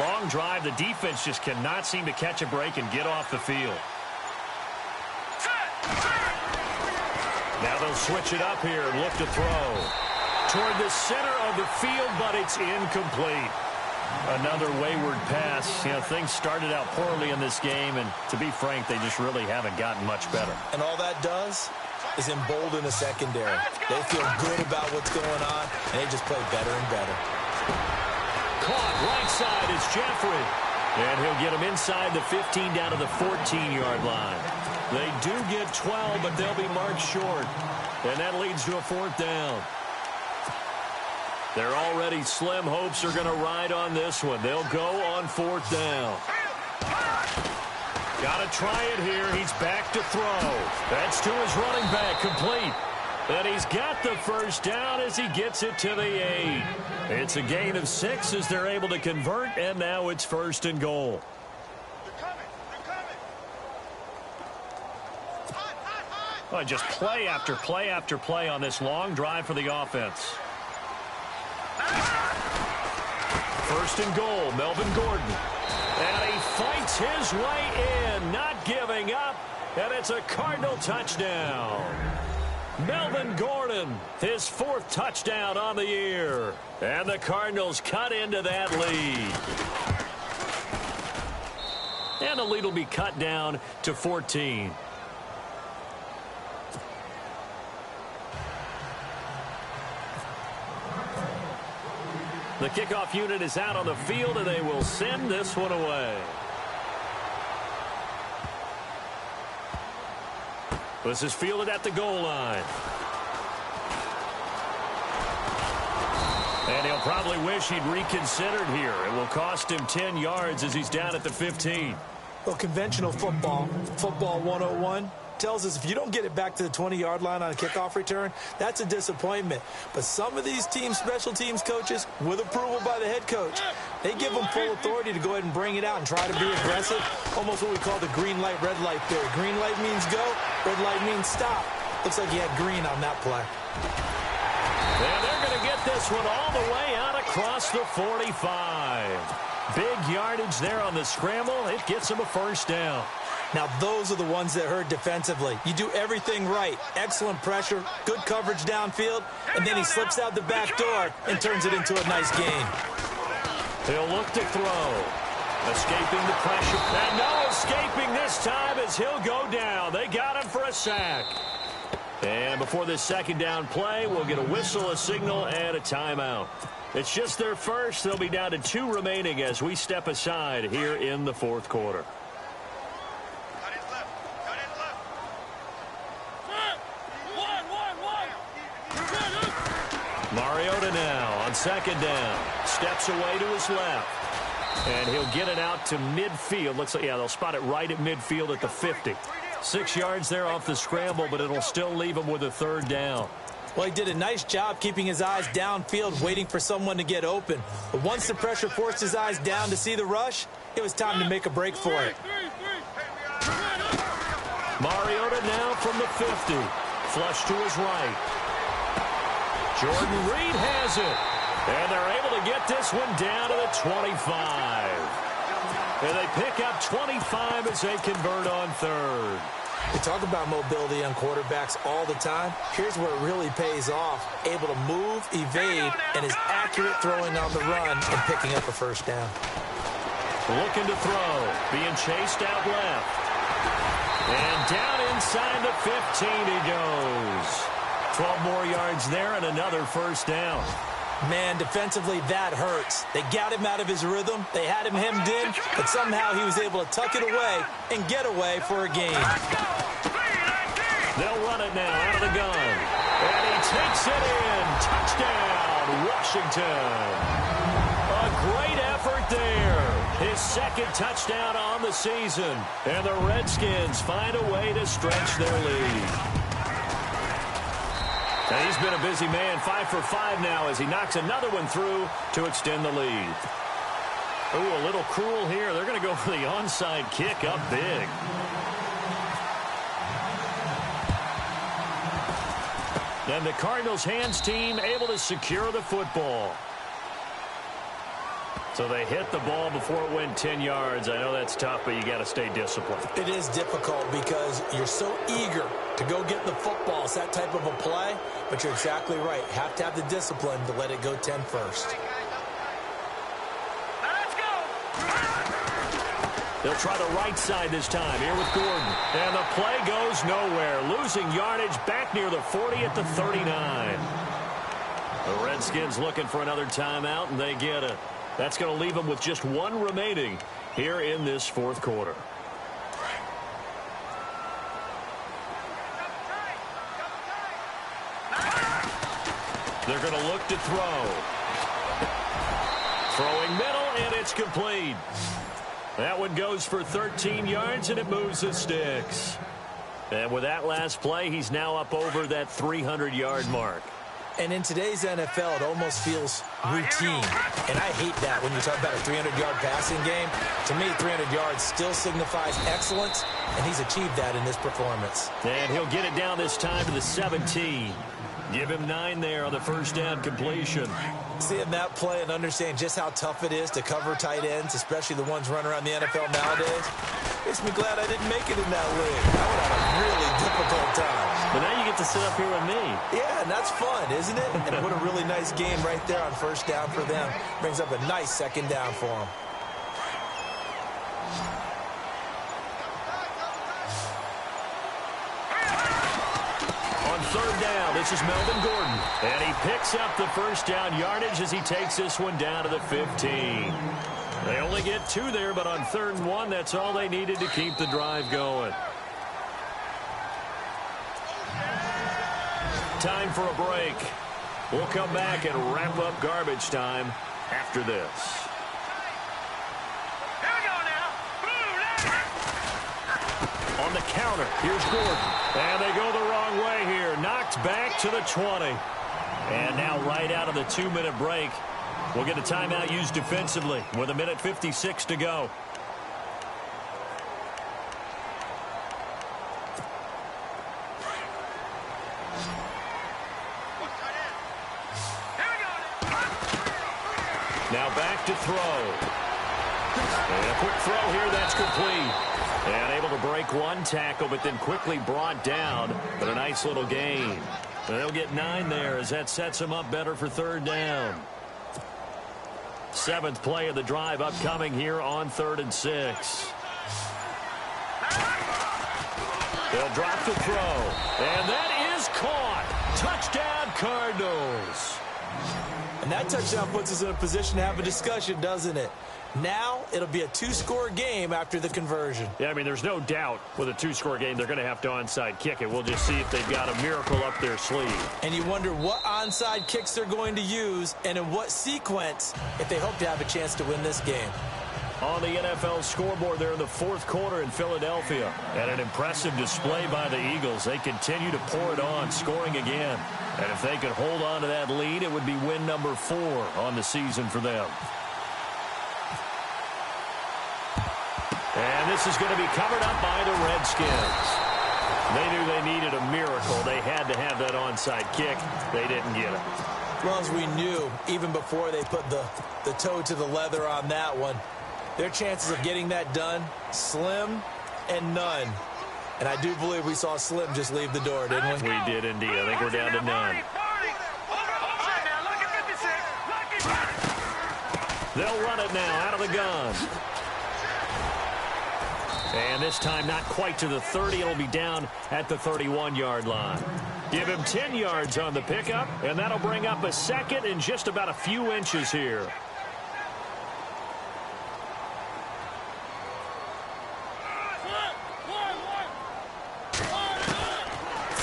Long drive. The defense just cannot seem to catch a break and get off the field. Now they'll switch it up here and look to throw. Toward the center of the field, but it's incomplete. Another wayward pass. You know, things started out poorly in this game, and to be frank, they just really haven't gotten much better. And all that does is embolden a secondary. They feel good about what's going on, and they just play better and better. Caught right side is Jeffrey. And he'll get him inside the 15 down to the 14-yard line. They do get 12, but they'll be marked short. And that leads to a fourth down. Their already slim hopes are going to ride on this one. They'll go on fourth down. Got to try it here. He's back to throw. That's to his running back, complete. And he's got the first down as he gets it to the 8. It's a gain of 6 as they're able to convert, and now it's 1st and goal. Oh, just play after play after play on this long drive for the offense. 1st and goal, Melvin Gordon. And he fights his way in, not giving up, and it's a Cardinal touchdown. Melvin Gordon, his 4th touchdown on the year. And the Cardinals cut into that lead. And the lead will be cut down to 14. The kickoff unit is out on the field, and they will send this one away. This is fielded at the goal line. And he'll probably wish he'd reconsidered here. It will cost him 10 yards as he's down at the 15. Well, conventional football, football 101, tells us if you don't get it back to the 20-yard line on a kickoff return, that's a disappointment. But some of these teams, special teams coaches, with approval by the head coach, they give them full authority to go ahead and bring it out and try to be aggressive, almost what we call the green light, red light theory. Green light means go, red light means stop. Looks like he had green on that play. And they're going to get this one all the way out across the 45. Big yardage there on the scramble. It gets him a first down. Now, those are the ones that hurt defensively. You do everything right. Excellent pressure, good coverage downfield, and then he slips out the back door and turns it into a nice gain. He'll look to throw. Escaping the pressure. And no escaping this time as he'll go down. They got him for a sack. And before this second down play, we'll get a whistle, a signal, and a timeout. It's just their first. They'll be down to 2 remaining as we step aside here in the fourth quarter. Mariota now on second down. Steps away to his left. And he'll get it out to midfield. Looks like, yeah, they'll spot it right at midfield at the 50. 6 yards there off the scramble, but it'll still leave him with a third down. Well, he did a nice job keeping his eyes downfield, waiting for someone to get open. But once the pressure forced his eyes down to see the rush, it was time to make a break for it. Mariota now from the 50. Flush to his right. Jordan Reed has it. And they're able to get this one down to the 25. And they pick up 25 as they convert on third. We talk about mobility on quarterbacks all the time. Here's where it really pays off. Able to move, evade, and is accurate throwing on the run and picking up a first down. Looking to throw. Being chased out left. And down inside the 15 he goes. 12 more yards there and another first down. Man, defensively, that hurts. They got him out of his rhythm. They had him hemmed in, but somehow he was able to tuck it away and get away for a gain. They'll run it now out of the gun. And he takes it in. Touchdown, Washington. A great effort there. His second touchdown on the season. And the Redskins find a way to stretch their lead. And he's been a busy man, 5 for 5 now as he knocks another one through to extend the lead. Ooh, a little cruel here. They're going to go for the onside kick up big. And the Cardinals hands team able to secure the football. So they hit the ball before it went 10 yards. I know that's tough, but you got to stay disciplined. It is difficult because you're so eager to go get the football. It's that type of a play, but you're exactly right. You have to have the discipline to let it go 10 first. Let's go. They'll try the right side this time here with Gordon. And the play goes nowhere. Losing yardage back near the 40 at the 39. The Redskins looking for another timeout, and they get it. That's going to leave them with just 1 remaining here in this fourth quarter. They're going to look to throw. Throwing middle, and it's complete. That one goes for 13 yards, and it moves the sticks. And with that last play, he's now up over that 300-yard mark. And in today's NFL, it almost feels routine. And I hate that when you talk about a 300-yard passing game. To me, 300 yards still signifies excellence, and he's achieved that in this performance. And he'll get it down this time to the 17. Give him 9 there on the first down completion. Seeing that play and understand just how tough it is to cover tight ends, especially the ones running around the NFL nowadays, makes me glad I didn't make it in that league. I would have a really difficult time. But now you get to sit up here with me. Yeah, and that's fun, isn't it? And what a really nice game right there on first down for them. Brings up a nice second down for them. On third down, this is Melvin Gordon. And he picks up the first down yardage as he takes this one down to the 15. They only get 2 there, but on 3rd and 1, that's all they needed to keep the drive going. Time for a break. We'll come back and wrap up garbage time after this. Here we go now. On the counter. Here's Gordon. And they go the wrong way here. Knocked back to the 20. And now right out of the 2-minute break, we'll get a timeout used defensively with 1:56 to go. Now back to throw. And a quick throw here, that's complete. And able to break one tackle, but then quickly brought down. But a nice little gain. And they'll get 9 there as that sets them up better for 3rd down. 7th play of the drive upcoming here on 3rd and 6. They'll drop the throw. And that is caught. Touchdown, Cardinals. And that touchdown puts us in a position to have a discussion, doesn't it? Now it'll be a 2-score game after the conversion. Yeah, I mean, there's no doubt with a 2-score game they're going to have to onside kick it. We'll just see if they've got a miracle up their sleeve. And you wonder what onside kicks they're going to use and in what sequence if they hope to have a chance to win this game. On the NFL scoreboard there in the 4th quarter in Philadelphia. And an impressive display by the Eagles. They continue to pour it on, scoring again. And if they could hold on to that lead, it would be win number 4 on the season for them. And this is going to be covered up by the Redskins. They knew they needed a miracle. They had to have that onside kick. They didn't get it. Well, as we knew, even before they put the toe to the leather on that one, their chances of getting that done, slim and none. And I do believe we saw Slim just leave the door, didn't we? We did indeed. I think we're down to none. They'll run it now out of the gun. And this time not quite to the 30. It'll be down at the 31-yard line. Give him 10 yards on the pickup, and that'll bring up a 2nd and just about a few inches here.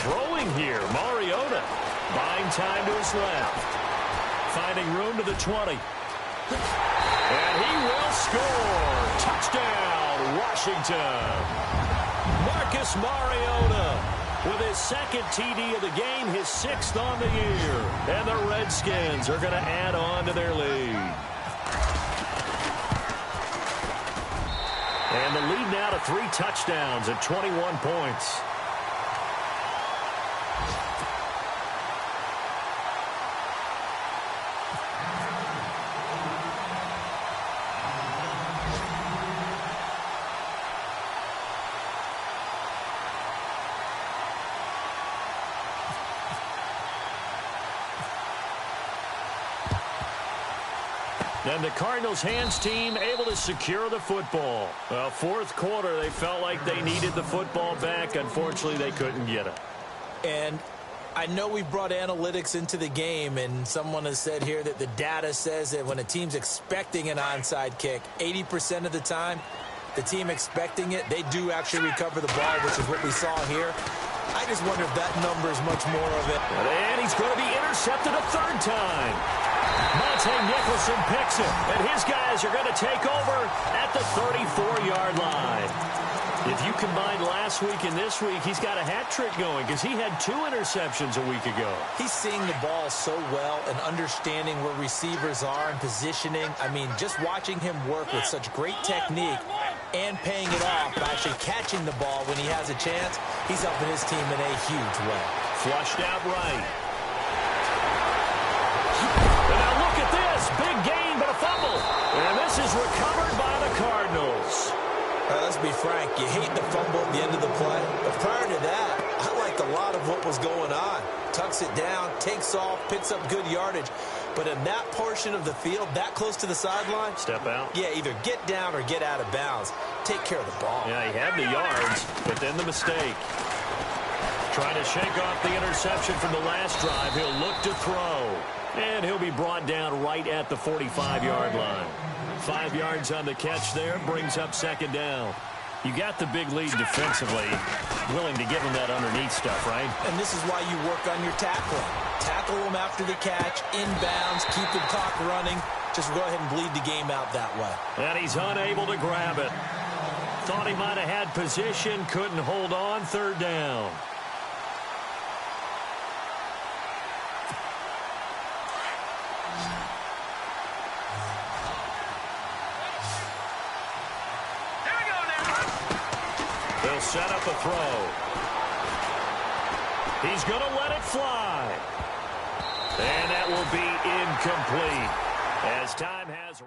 Throwing here, Mariota. Buying time to his left. Finding room to the 20. And he will score. Touchdown, Washington. Marcus Mariota with his 2nd TD of the game, his 6th on the year. And the Redskins are going to add on to their lead. And the lead now to 3 touchdowns at 21 points. And the Cardinals' hands team able to secure the football. Well, 4th quarter, they felt like they needed the football back. Unfortunately, they couldn't get it. And I know we brought analytics into the game, and someone has said here that the data says that when a team's expecting an onside kick, 80% of the time, the team expecting it, they do actually recover the ball, which is what we saw here. I just wonder if that number is much more of it. And he's going to be intercepted a 3rd time. Monte Nicholson picks it, and his guys are going to take over at the 34-yard line. If you combine last week and this week, he's got a hat trick going because he had 2 interceptions a week ago. He's seeing the ball so well and understanding where receivers are and positioning. I mean, just watching him work with such great technique and paying it off by actually catching the ball when he has a chance, he's helping his team in a huge way. Flushed out right. And now look at this. Big gain, but a fumble. And this is recovered by the Cardinals. Let's be frank, you hate the fumble at the end of the play. But prior to that, I liked a lot of what was going on. Tucks it down, takes off, picks up good yardage. But in that portion of the field, that close to the sideline, step out. Yeah, either get down or get out of bounds. Take care of the ball. Yeah, he had the yards, but then the mistake. Trying to shake off the interception from the last drive. He'll look to throw. And he'll be brought down right at the 45-yard line. 5 yards on the catch there, brings up 2nd down. You got the big lead defensively, willing to give him that underneath stuff, right? And this is why you work on your tackling. Tackle him after the catch, inbounds, keep the clock running. Just go ahead and bleed the game out that way. And he's unable to grab it. Thought he might have had position, couldn't hold on, third down. Here we go now. They'll set up a throw. He's going to let it fly. And that will be incomplete as time has...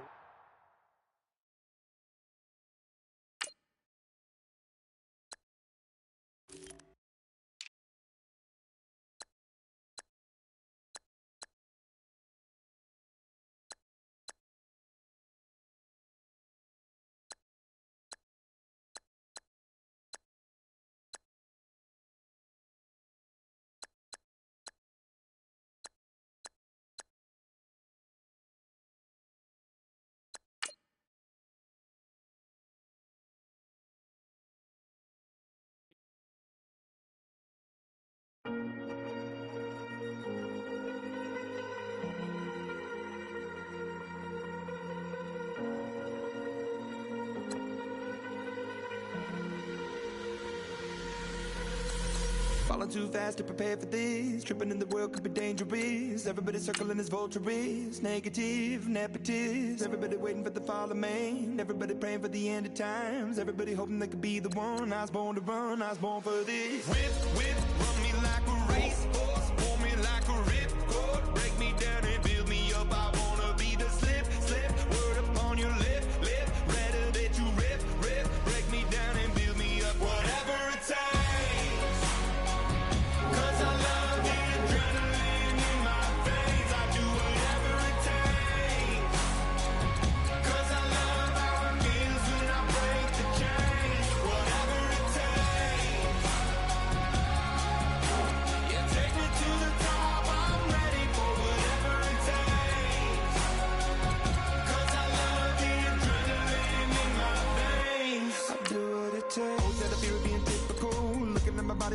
Falling too fast to prepare for this. Tripping in the world could be dangerous. Everybody circling as vultures. Negative, nepotist. Everybody waiting for the fall of man. Everybody praying for the end of times. Everybody hoping they could be the one. I was born to run, I was born for this. Whip, whip, run me like a racehorse. Pull me like a ripcord. Break me down and build me up. I wanna be the slip, slip. Word upon your lip, lip. Rather that you rip, rip. Break me down and build me up. Whatever it takes.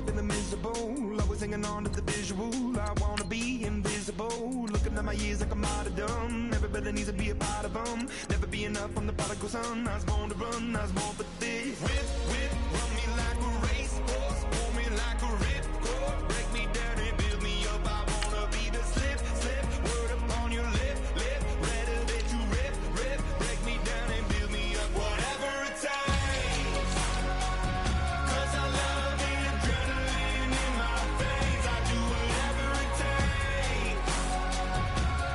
Feeling miserable, always hanging on to the visual. I wanna be invisible. Looking at my years like I'm out of dumb. Everybody needs to be a part of them. Never be enough, I'm the prodigal son. I was born to run, I was born for this. Whip, whip, run me like a racehorse. Pull me like a ripcord. Break me down and build me up. I wanna be the slip, slip. Word upon your lip, lip. Rather that you rip, rip. Break me down and build me up. Whatever it takes. 'Cause I love the adrenaline in my veins. I do whatever it takes.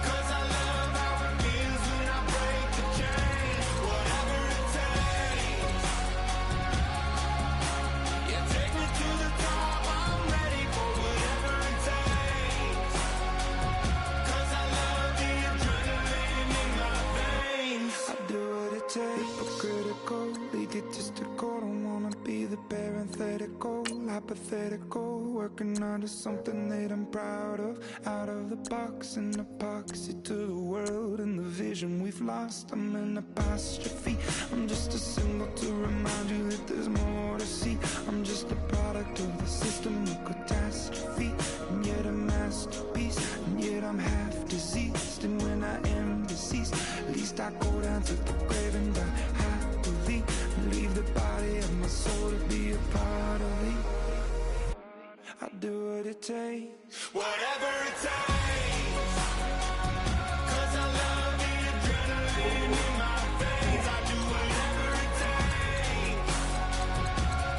'Cause I love how it feels when I break the chains. Whatever it takes. Yeah, take me to the top. I'm ready for whatever it takes. 'Cause I love the adrenaline in my veins. I do what it takes. Hypocritical, egotistical. Don't wanna be the parenthetical, hypothetical. Working under something that I'm proud of. Out of the box, an epoxy to the world and the vision we've lost. I'm an apostrophe. I'm just a symbol to remind you that there's more to see. I'm just a product of the system of catastrophe, and yet a masterpiece, and yet I'm half diseased. And when I am deceased, at least I go down to the grave and die happily, and leave the body of my soul to be a part of me. I do what it takes. Whatever it takes. 'Cause I love the adrenaline in my veins. I do whatever it takes.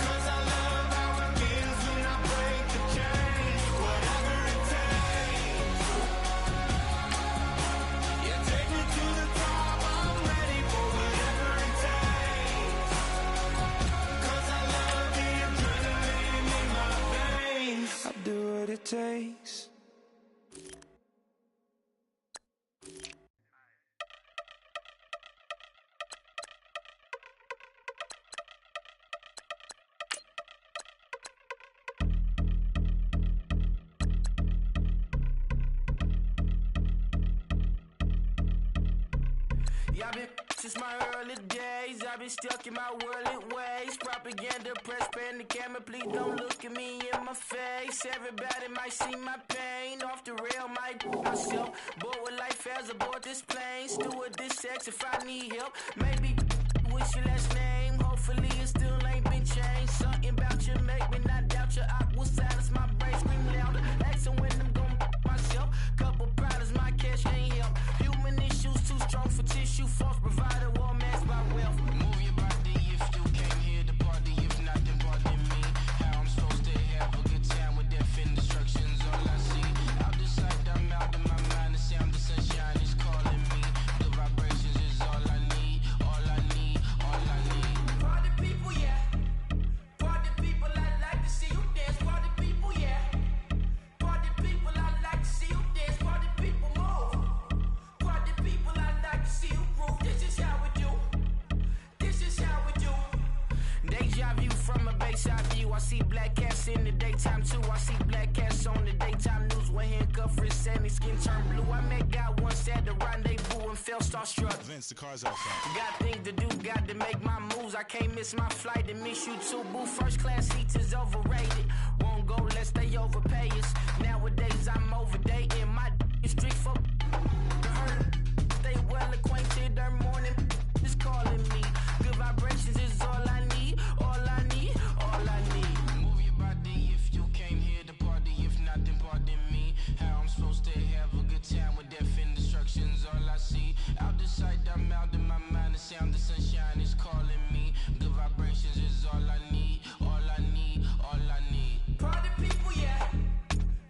'Cause I love how it feels when I break the chains. Whatever it takes. Yeah, take me to the top. I'm ready for whatever it takes. 'Cause I love the adrenaline in my veins. I do what it takes. Yeah, I've been since my early days. I've been stuck in my worldly ways. Propaganda, press, pan the camera. Please don't look at me in my face. Everybody might see my pain. Off the rail, might myself. Bored with life as aboard this plane. Steward this sex if I need help. Maybe what's your last name? hopefully it still ain't been changed. Something about you make me not doubt you. I will silence my brain, scream louder. Asking when I'm gon' myself. Couple problems, my cash ain't help. Human issues too strong for tissue. False provider, war masked by wealth. Move your body if you came here to party. If not, then pardon me. How I'm supposed to have a good time with death and destruction's all I see. Out the sight, I'm out of my mind. The sound of sunshine is calling me. The vibrations is all I need. All I need, all I need. Party people, yeah. Party people, I like to see you dance. Party people, yeah. Party people, I like to see you dance. Party people, move. Party people, I like to see you groove. This is how we do. This is how we do. Deja view from a bayside view. I see black cats in the daytime too. I see black cats on the daytime news. When handcuffed, wrist and his skin turned blue. I met God once at the rendezvous and felt starstruck. Vince, the car's outside. Got things to do, got to make my moves. I can't miss my flight and miss you too, boo. First class seats is overrated. Won't go lest they overpay us. Nowadays I'm overdating. My is strict for stay well acquainted. Their morning is calling me. Good vibrations is all I need. All I need, all I need. Move your body if you came here to party. If not, then pardon me. How I'm supposed to have a good time with death and destruction's all I see. Out the sight, I'm out of my mind. The sound of sunshine is calling me. Good vibrations is all I need. All I need, all I need. Party people, yeah.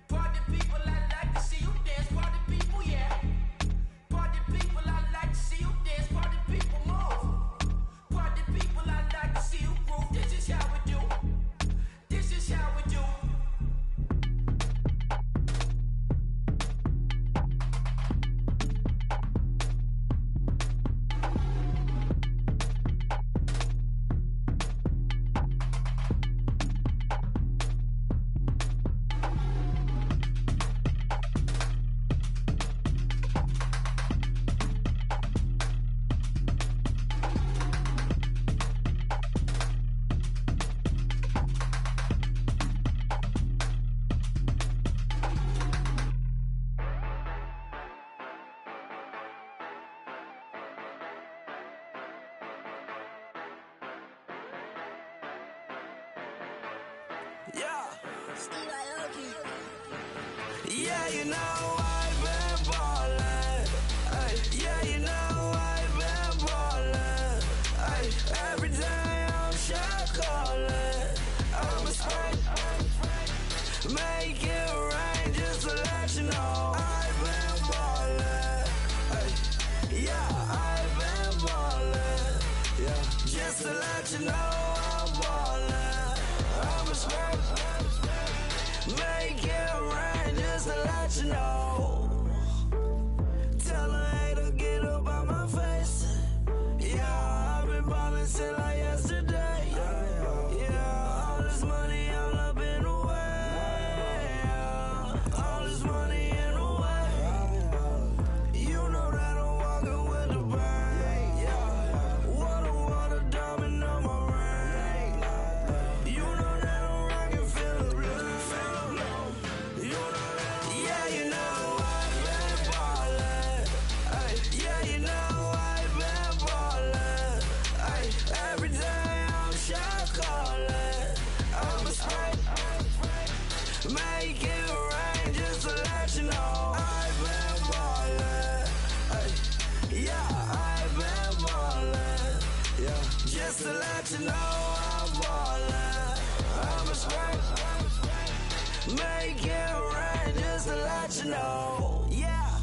Party people, I like to see you dance. Party people, yeah. Party people, I like to see you dance. Party people, move. Party people, I like to see you groove. This is how we do. This is how we do. Yeah, you know I've been ballin'. Ay, yeah, you know I've been ballin'. Ay, every day I'm shot callin'. I'm a spray, make it rain just to let you know I've been ballin'. Ay, yeah, I've been ballin'. Yeah, just to let you know I'm ballin'. I'm a spray, make it rain just to let you know. Tell a hater get up out my face. Yeah, I've been ballin' since like yesterday. Yeah, all this money all up in the way. All this money in the way. You know that I'm walking with the bank. Water, diamond on my ring. You know that I'm rockin', feel the blue. You know that, yeah, you know I've been ballin'. Ay, yeah, you know I've been ballin'. Ay, every day I'm shot callin'. I'm a spray, make it rain just to let you know I've been ballin'. Ay, yeah, I've been ballin'. Yeah, just to let you know I'm ballin'. I'm a spray, make it rain just to let you know. Yeah,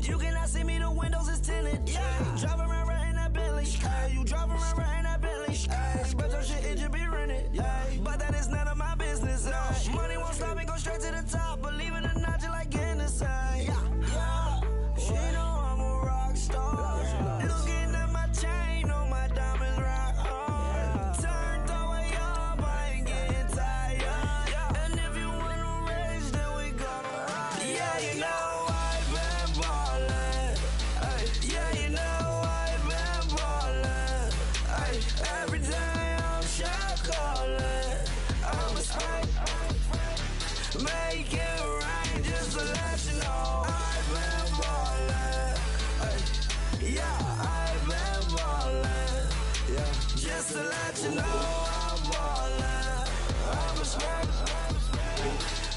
you cannot see me, the windows is tinted. Yeah, drive around right in that Bentley. Ay, you drive around right in that Bentley. Ay, but your shit, it just be rented. Yeah, but that is none of my business. Ay, money won't stop me, go straight to the top. Believe it or not, you like getting the same. Yeah, she know I'm a rock star. Looking at my chain, on my diamonds rock hard. Turned the way up, I ain't getting tired. And if you wanna race, then we gonna ride. Yeah, you know I've been ballin'. Ay, yeah, you know I've been ballin'. Ay, you know I'm ballin'. I'm a smack.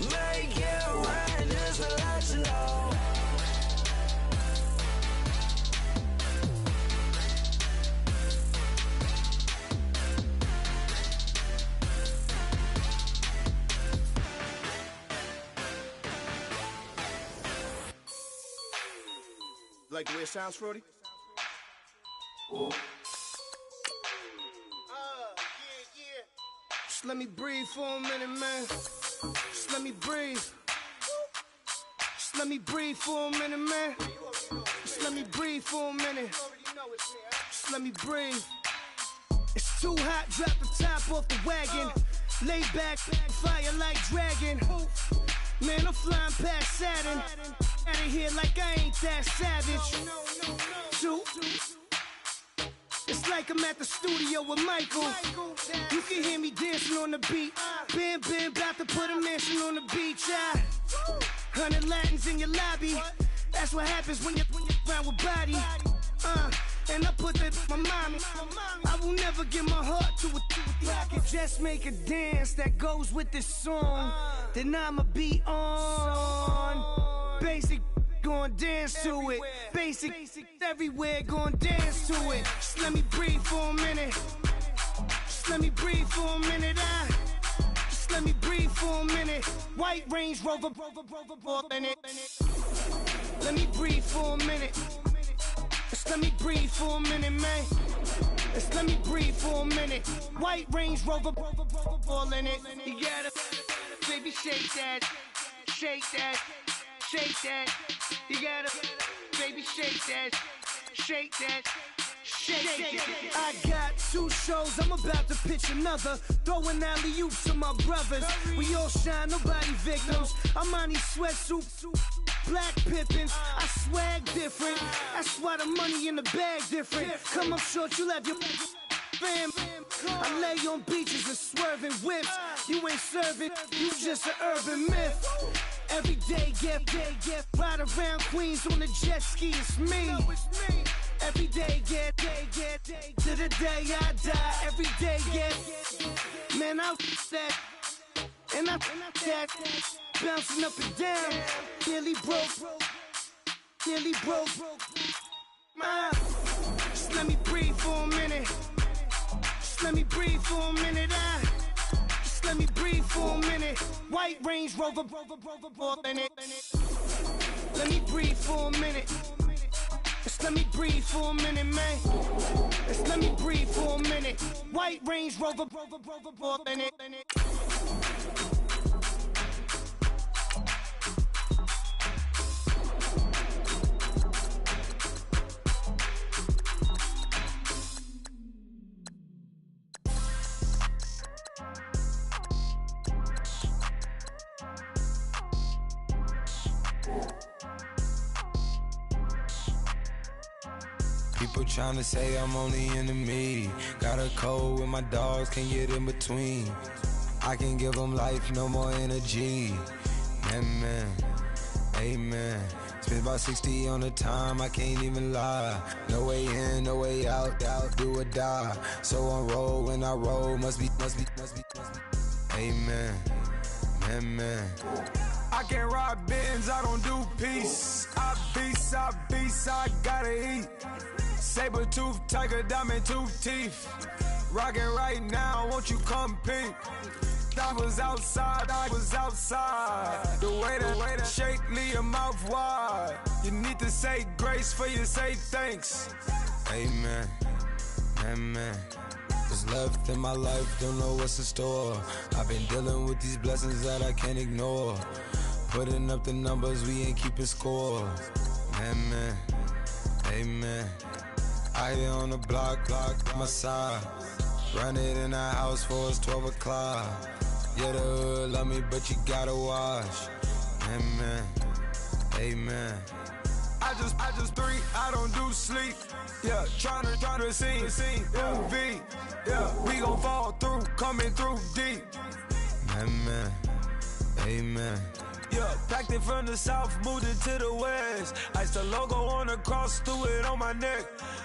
Make it rain just to let you know. Like the way it sounds, Frody? Just let me breathe for a minute, man. Just let me breathe. Just let me breathe for a minute, man. Just let me breathe for a minute. Just let me breathe. It's too hot, drop the top off the wagon. Lay back, fire like dragon. Man, I'm flying past Saturn. Out of here like I ain't that savage. Two. It's like I'm at the studio with Michael. You can hear me dancing on the beat. Bam, bam, about to put a mansion on the beach. 100 Latins in your lobby. That's what happens when you're around with body. And I put that my mommy. I will never give my heart to it. I can just make a dance that goes with this song. Then I'ma be on. Basic, gon' dance to it. Basic, everywhere, gon' dance to it. Just let me breathe for a minute. Just let me breathe for a minute. Just let me breathe for a minute. White Range Rover, in it. Let me breathe for a minute. Just let me breathe for a minute, man. Just let me breathe for a minute. White Range Rover, all in it. You gotta, baby, shake that, shake that, shake that. You gotta, baby, shake that, shake that. Shake it. I got 2 shows, I'm about to pitch another. Throwing alley-oops to my brothers. We all shine, nobody victims. I'm on these sweatsuits, black pippins. I swag different. That's why the money in the bag different. Come up short, you have your fam. I lay on beaches and swerving whips. You ain't serving, you just an urban myth. Every day, get ride around Queens on the jet ski. It's me. Every day, get to the day I die. Every day, get man, I that and I that bouncing up and down. Nearly broke. Just let me breathe for a minute. Just let me breathe for a minute. Just let me breathe for a minute. White Range Rover, in it. Let me breathe for a minute. Just let me breathe for a minute, man. Just let me breathe for a minute. White Range Rover, in it. People tryna say I'm only in the me. Got a cold with my dogs, can't get in between. I can give them life, no more energy. Amen, amen. Spent about 60 on the time, I can't even lie. No way in, no way out, do or die. So on roll, when I roll, must be. Amen, amen. I can't ride Benz, I don't do peace. I beast, I gotta eat. Saber tooth, tiger, diamond tooth teeth. Rockin' right now, won't you come peep? I was outside. The way that shake, leave your mouth wide. You need to say grace for you say thanks. Amen, amen. What's left in my life, don't know what's in store. I've been dealing with these blessings that I can't ignore. Putting up the numbers, we ain't keeping score. Amen, amen. I here on the block, my side. Run it in the house for it's 12 o'clock. Yeah, the hood love me, but you gotta watch. Amen, amen. I just drink, I don't do sleep. Yeah, tryna sing, MV. Yeah, we gon' fall through, coming through deep. Amen, amen. Yeah, packed it from the south, moved it to the west. Iced the logo on the cross, threw it on my neck.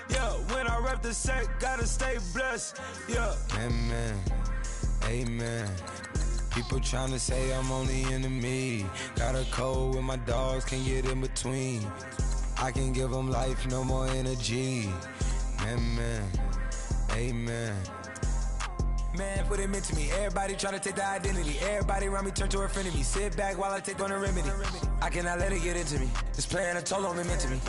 Yeah, when I rep the set, gotta stay blessed. Yeah. Amen, amen. People tryna say I'm only enemy. Got a code with my dogs, can't get in between. I can give them life, no more energy. Amen, amen. Man, what it meant to me. Everybody tryna take the identity. Everybody around me turn to a friend of me. Sit back while I take on a remedy. I cannot let it get into me. This playing a toll on me, meant to me.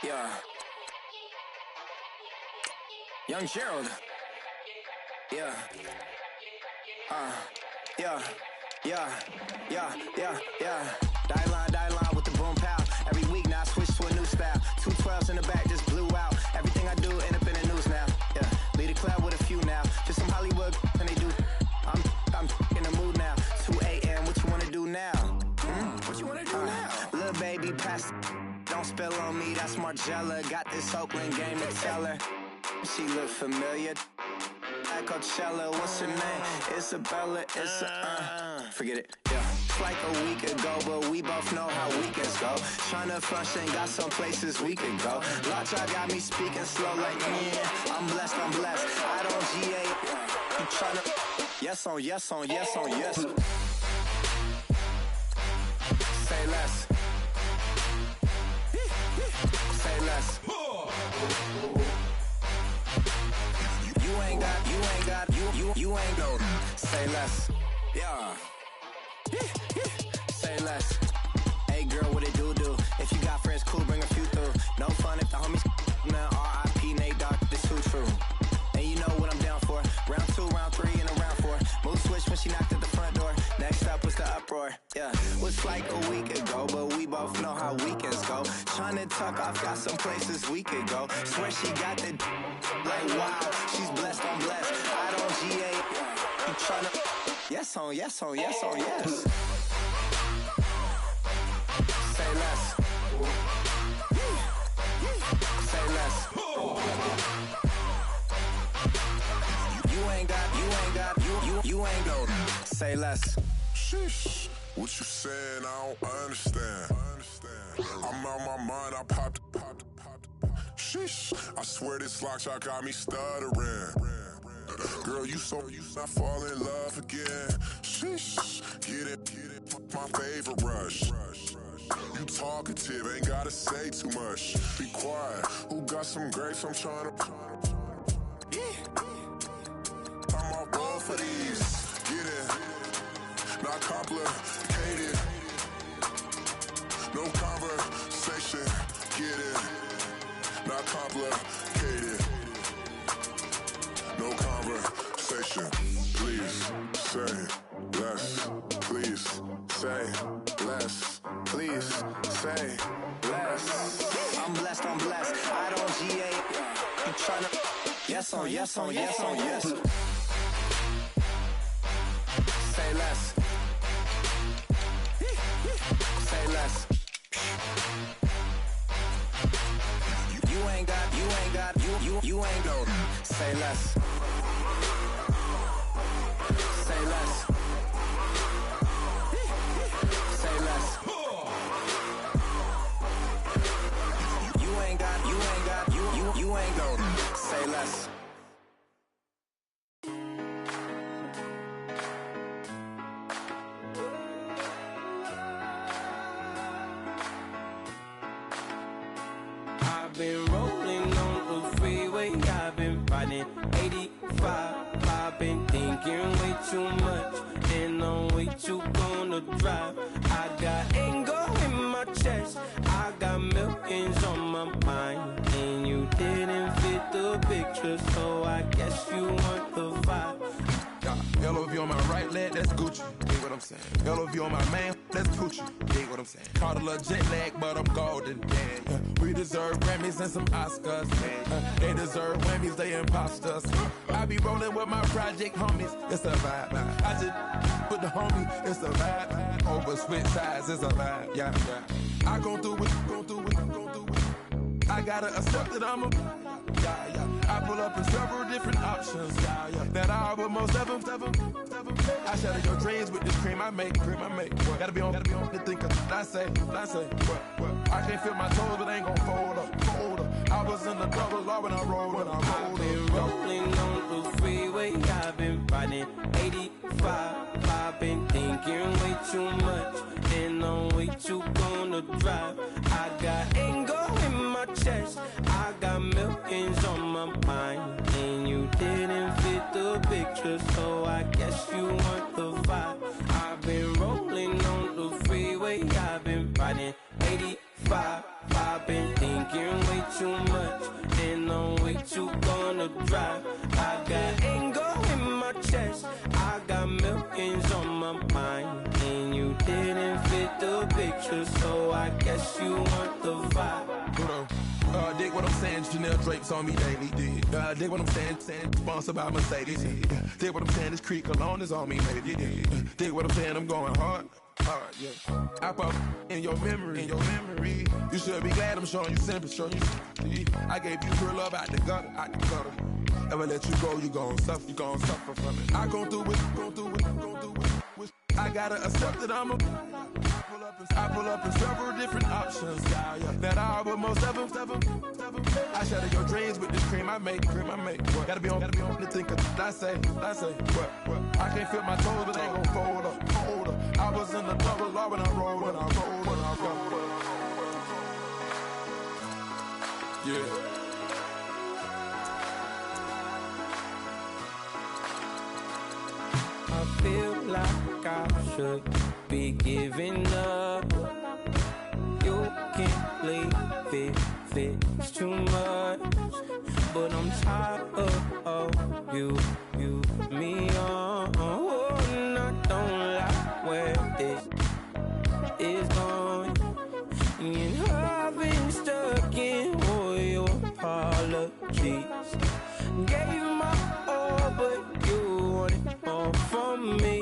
Yeah. Young Gerald. Yeah. Yeah. Die line with the boom pow. Every week now I switch to a new style. 212s in the back just blew out. Everything I do end up in the news now. Yeah. Lead a club with a few now. Just some Hollywood and they do. I'm in the mood now. 2 a.m. What you wanna do now? What you wanna do now? Little baby pass. Don't spill on me, that's Margella. Got this Oakland game to tell her. She look familiar. At Coachella, what's her name? Isabella, forget it, yeah. It's like a week ago, but we both know how weekends go. Tryna function, got some places we could go. Lot y'all got me speaking slow like, yeah, I'm blessed. I don't GA. You tryna, yes on yes. Say less. Say less. You ain't go. Say less. Yeah. Say less. Hey girl, what it do? If you got friends, cool, bring a few through. No fun if the homies man. R.I.P. Nate Dogg, this too true. And you know what I'm down for. Round 2, round 3, and a round 4. Mood switch when she knocked at the front door. Next up was the uproar. Yeah, was like a week ago, but we both know how weekends go. Tryna tuck off, got some places we could go. Swear she got the like wow, she's blessed, I'm blessed. I don't GA. You tryna yes on yes. Say less. Say less. You ain't go. Say less. Sheesh, what you saying? I don't understand. I'm out my mind. I popped. Sheesh, I swear this lock shot got me stuttering. Girl, you I fall in love again. Sheesh, get it, my favorite rush. You talkative, ain't gotta say too much. Be quiet, who got some grapes? I'm tryna. I'm all roll for these. Get it, not complicated. No conversation. Get it, not complicated. No conversation. Please say less. Please say less. Please say less. I'm blessed. I don't GA. You tryna yes on. Say less. Say less. You ain't go. Say less. Say less. Say less. You ain't go. Say less. I've been rolling on the freeway, I've been riding 85. I've been thinking way too much, and I'm way too gonna drive. I got anger in my chest, I got millions on my mind, and you didn't fit the picture, so I guess you want the vibe. Hello, if you on my right leg, that's Gucci. You know what I'm saying? Hello, if you on my man. That's coochie. Dig what I'm saying? Caught a little jet lag, but I'm golden. Yeah. We deserve Grammys and some Oscars. They deserve whammies, they imposters. I be rolling with my project homies. It's a vibe. I just put the homie. It's a vibe. Over switch sides. It's a vibe. Yeah. I gon' do it. I gotta accept that I'm a. I pull up in several different options. That I would most ever. I shatter your dreams with this cream I make. Gotta be on the thinker. I say. What? I can't feel my toes, but ain't gon' fold up. I was in the double law when I rolled. I've been rolling on the freeway. I've been riding 85. I've been thinking way too much, and I'm way too gonna drive. I got anger in my chest. I got millions on my mind, and you didn't fit the picture, so I guess you want the vibe. I've been rolling on the freeway. I've been riding 85. I've been thinking way too much, and I'm way too gonna drive. I got anger in my chest. I got millions on my mind, and you didn't fit the picture, so I guess you want the vibe. Dig what I'm saying, Chanel drapes on me daily. Dig what I'm saying, sponsored by Mercedes. Dig what I'm saying, this Creek Cologne is on me, baby. Dig what I'm saying, I'm going hard, yeah. I pop in your memory. You should be glad I'm showing you sympathy. I gave you real love out the gutter. Ever let you go, you gon' suffer from it. I gon' do it. I gotta accept that I'm a. I pull up in several different options. That I would most ever. I shatter your dreams with this cream I make. Gotta be on the thinker. I say. What? I can't feel my toes, but ain't gon' fold up. I was in the double law when I rolled. Yeah. I feel like I should be giving up. You can't leave it's too much. But I'm tired of you, me on. And I don't like where this is going. And I've been stuck in all your apologies. Gave my all, but you want it all from me.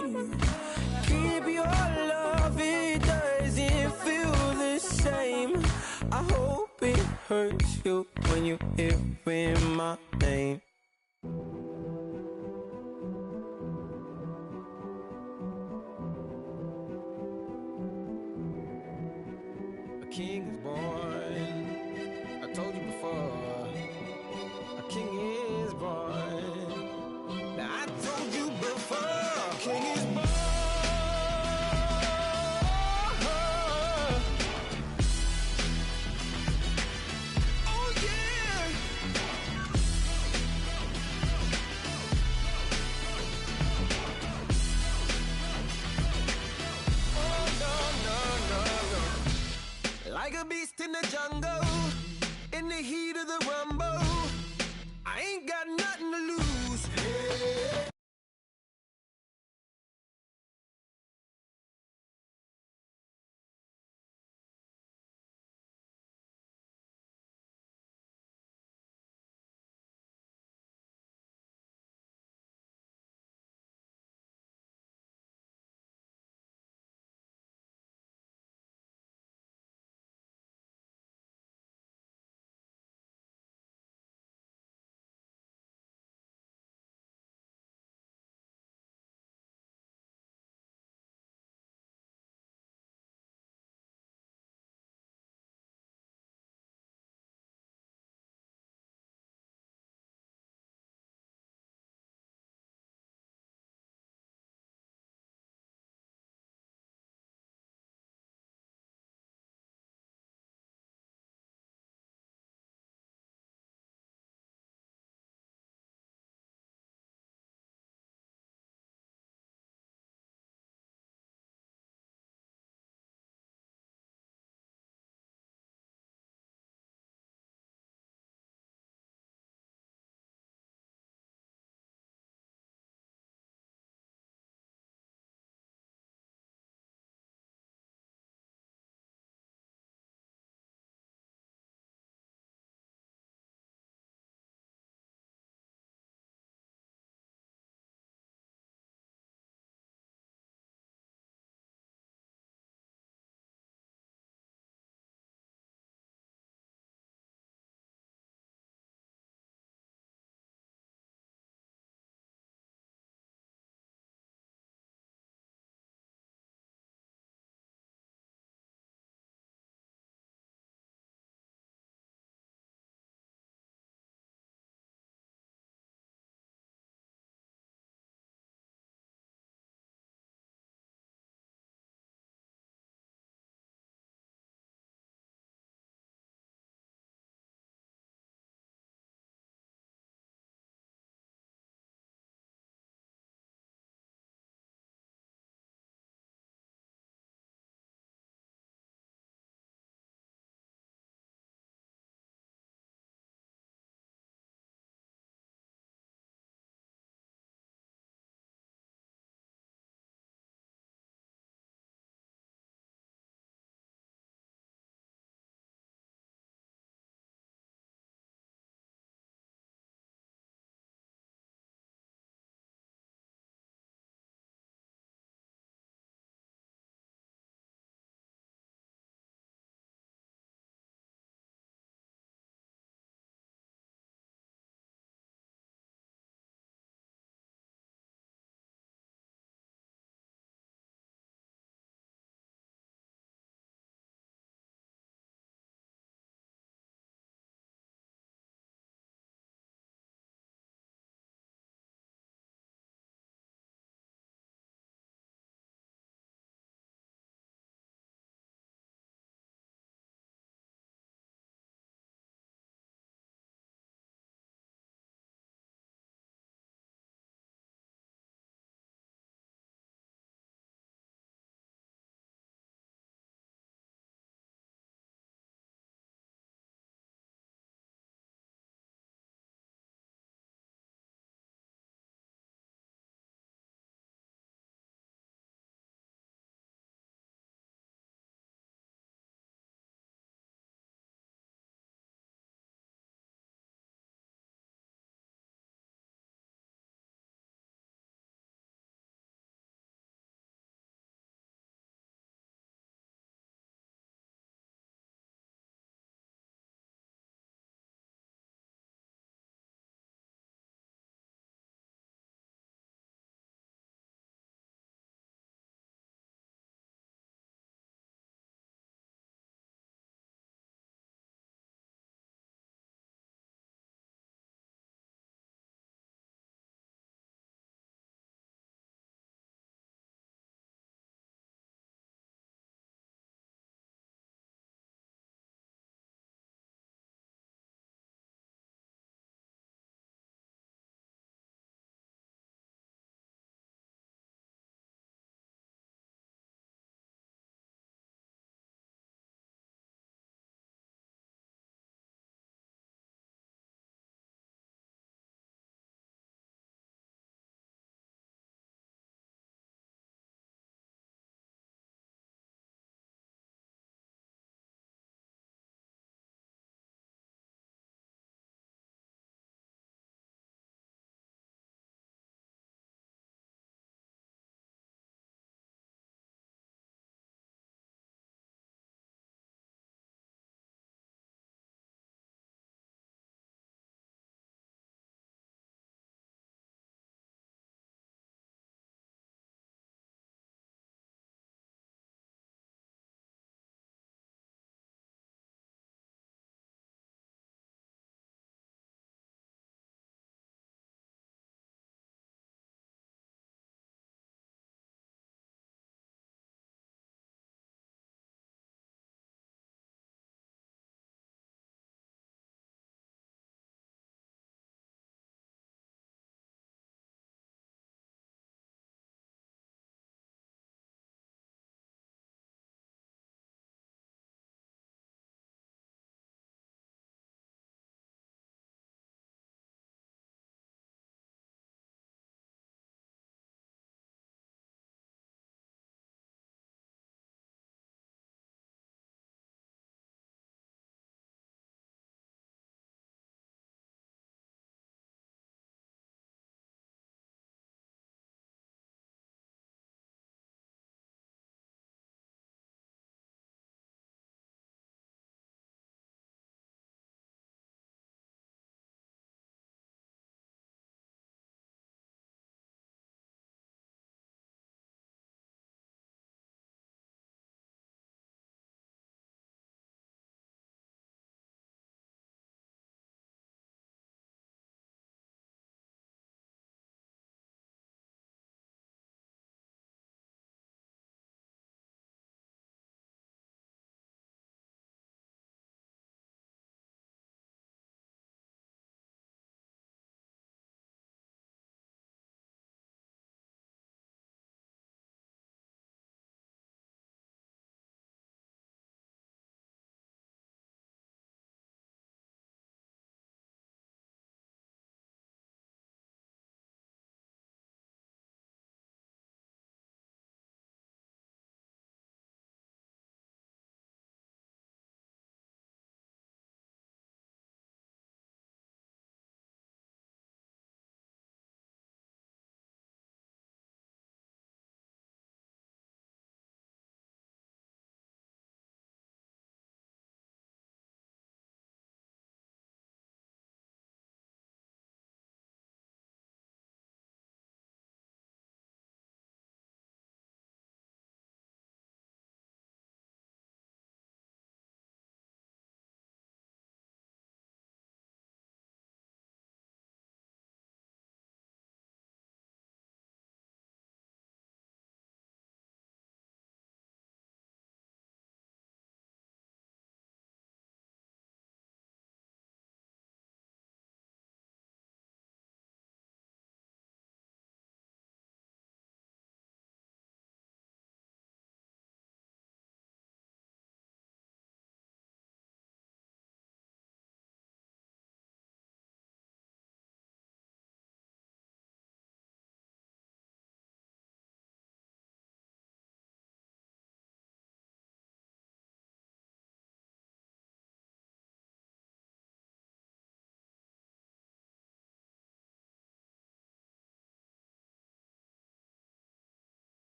Keep your love, it doesn't feel the same. I hope it hurts you when you hear my name. A king is born. I told you before. A king is born. Now I told you before. A king is born. Oh yeah. Oh no. Like a beast in the jungle, in the heat of the rumble.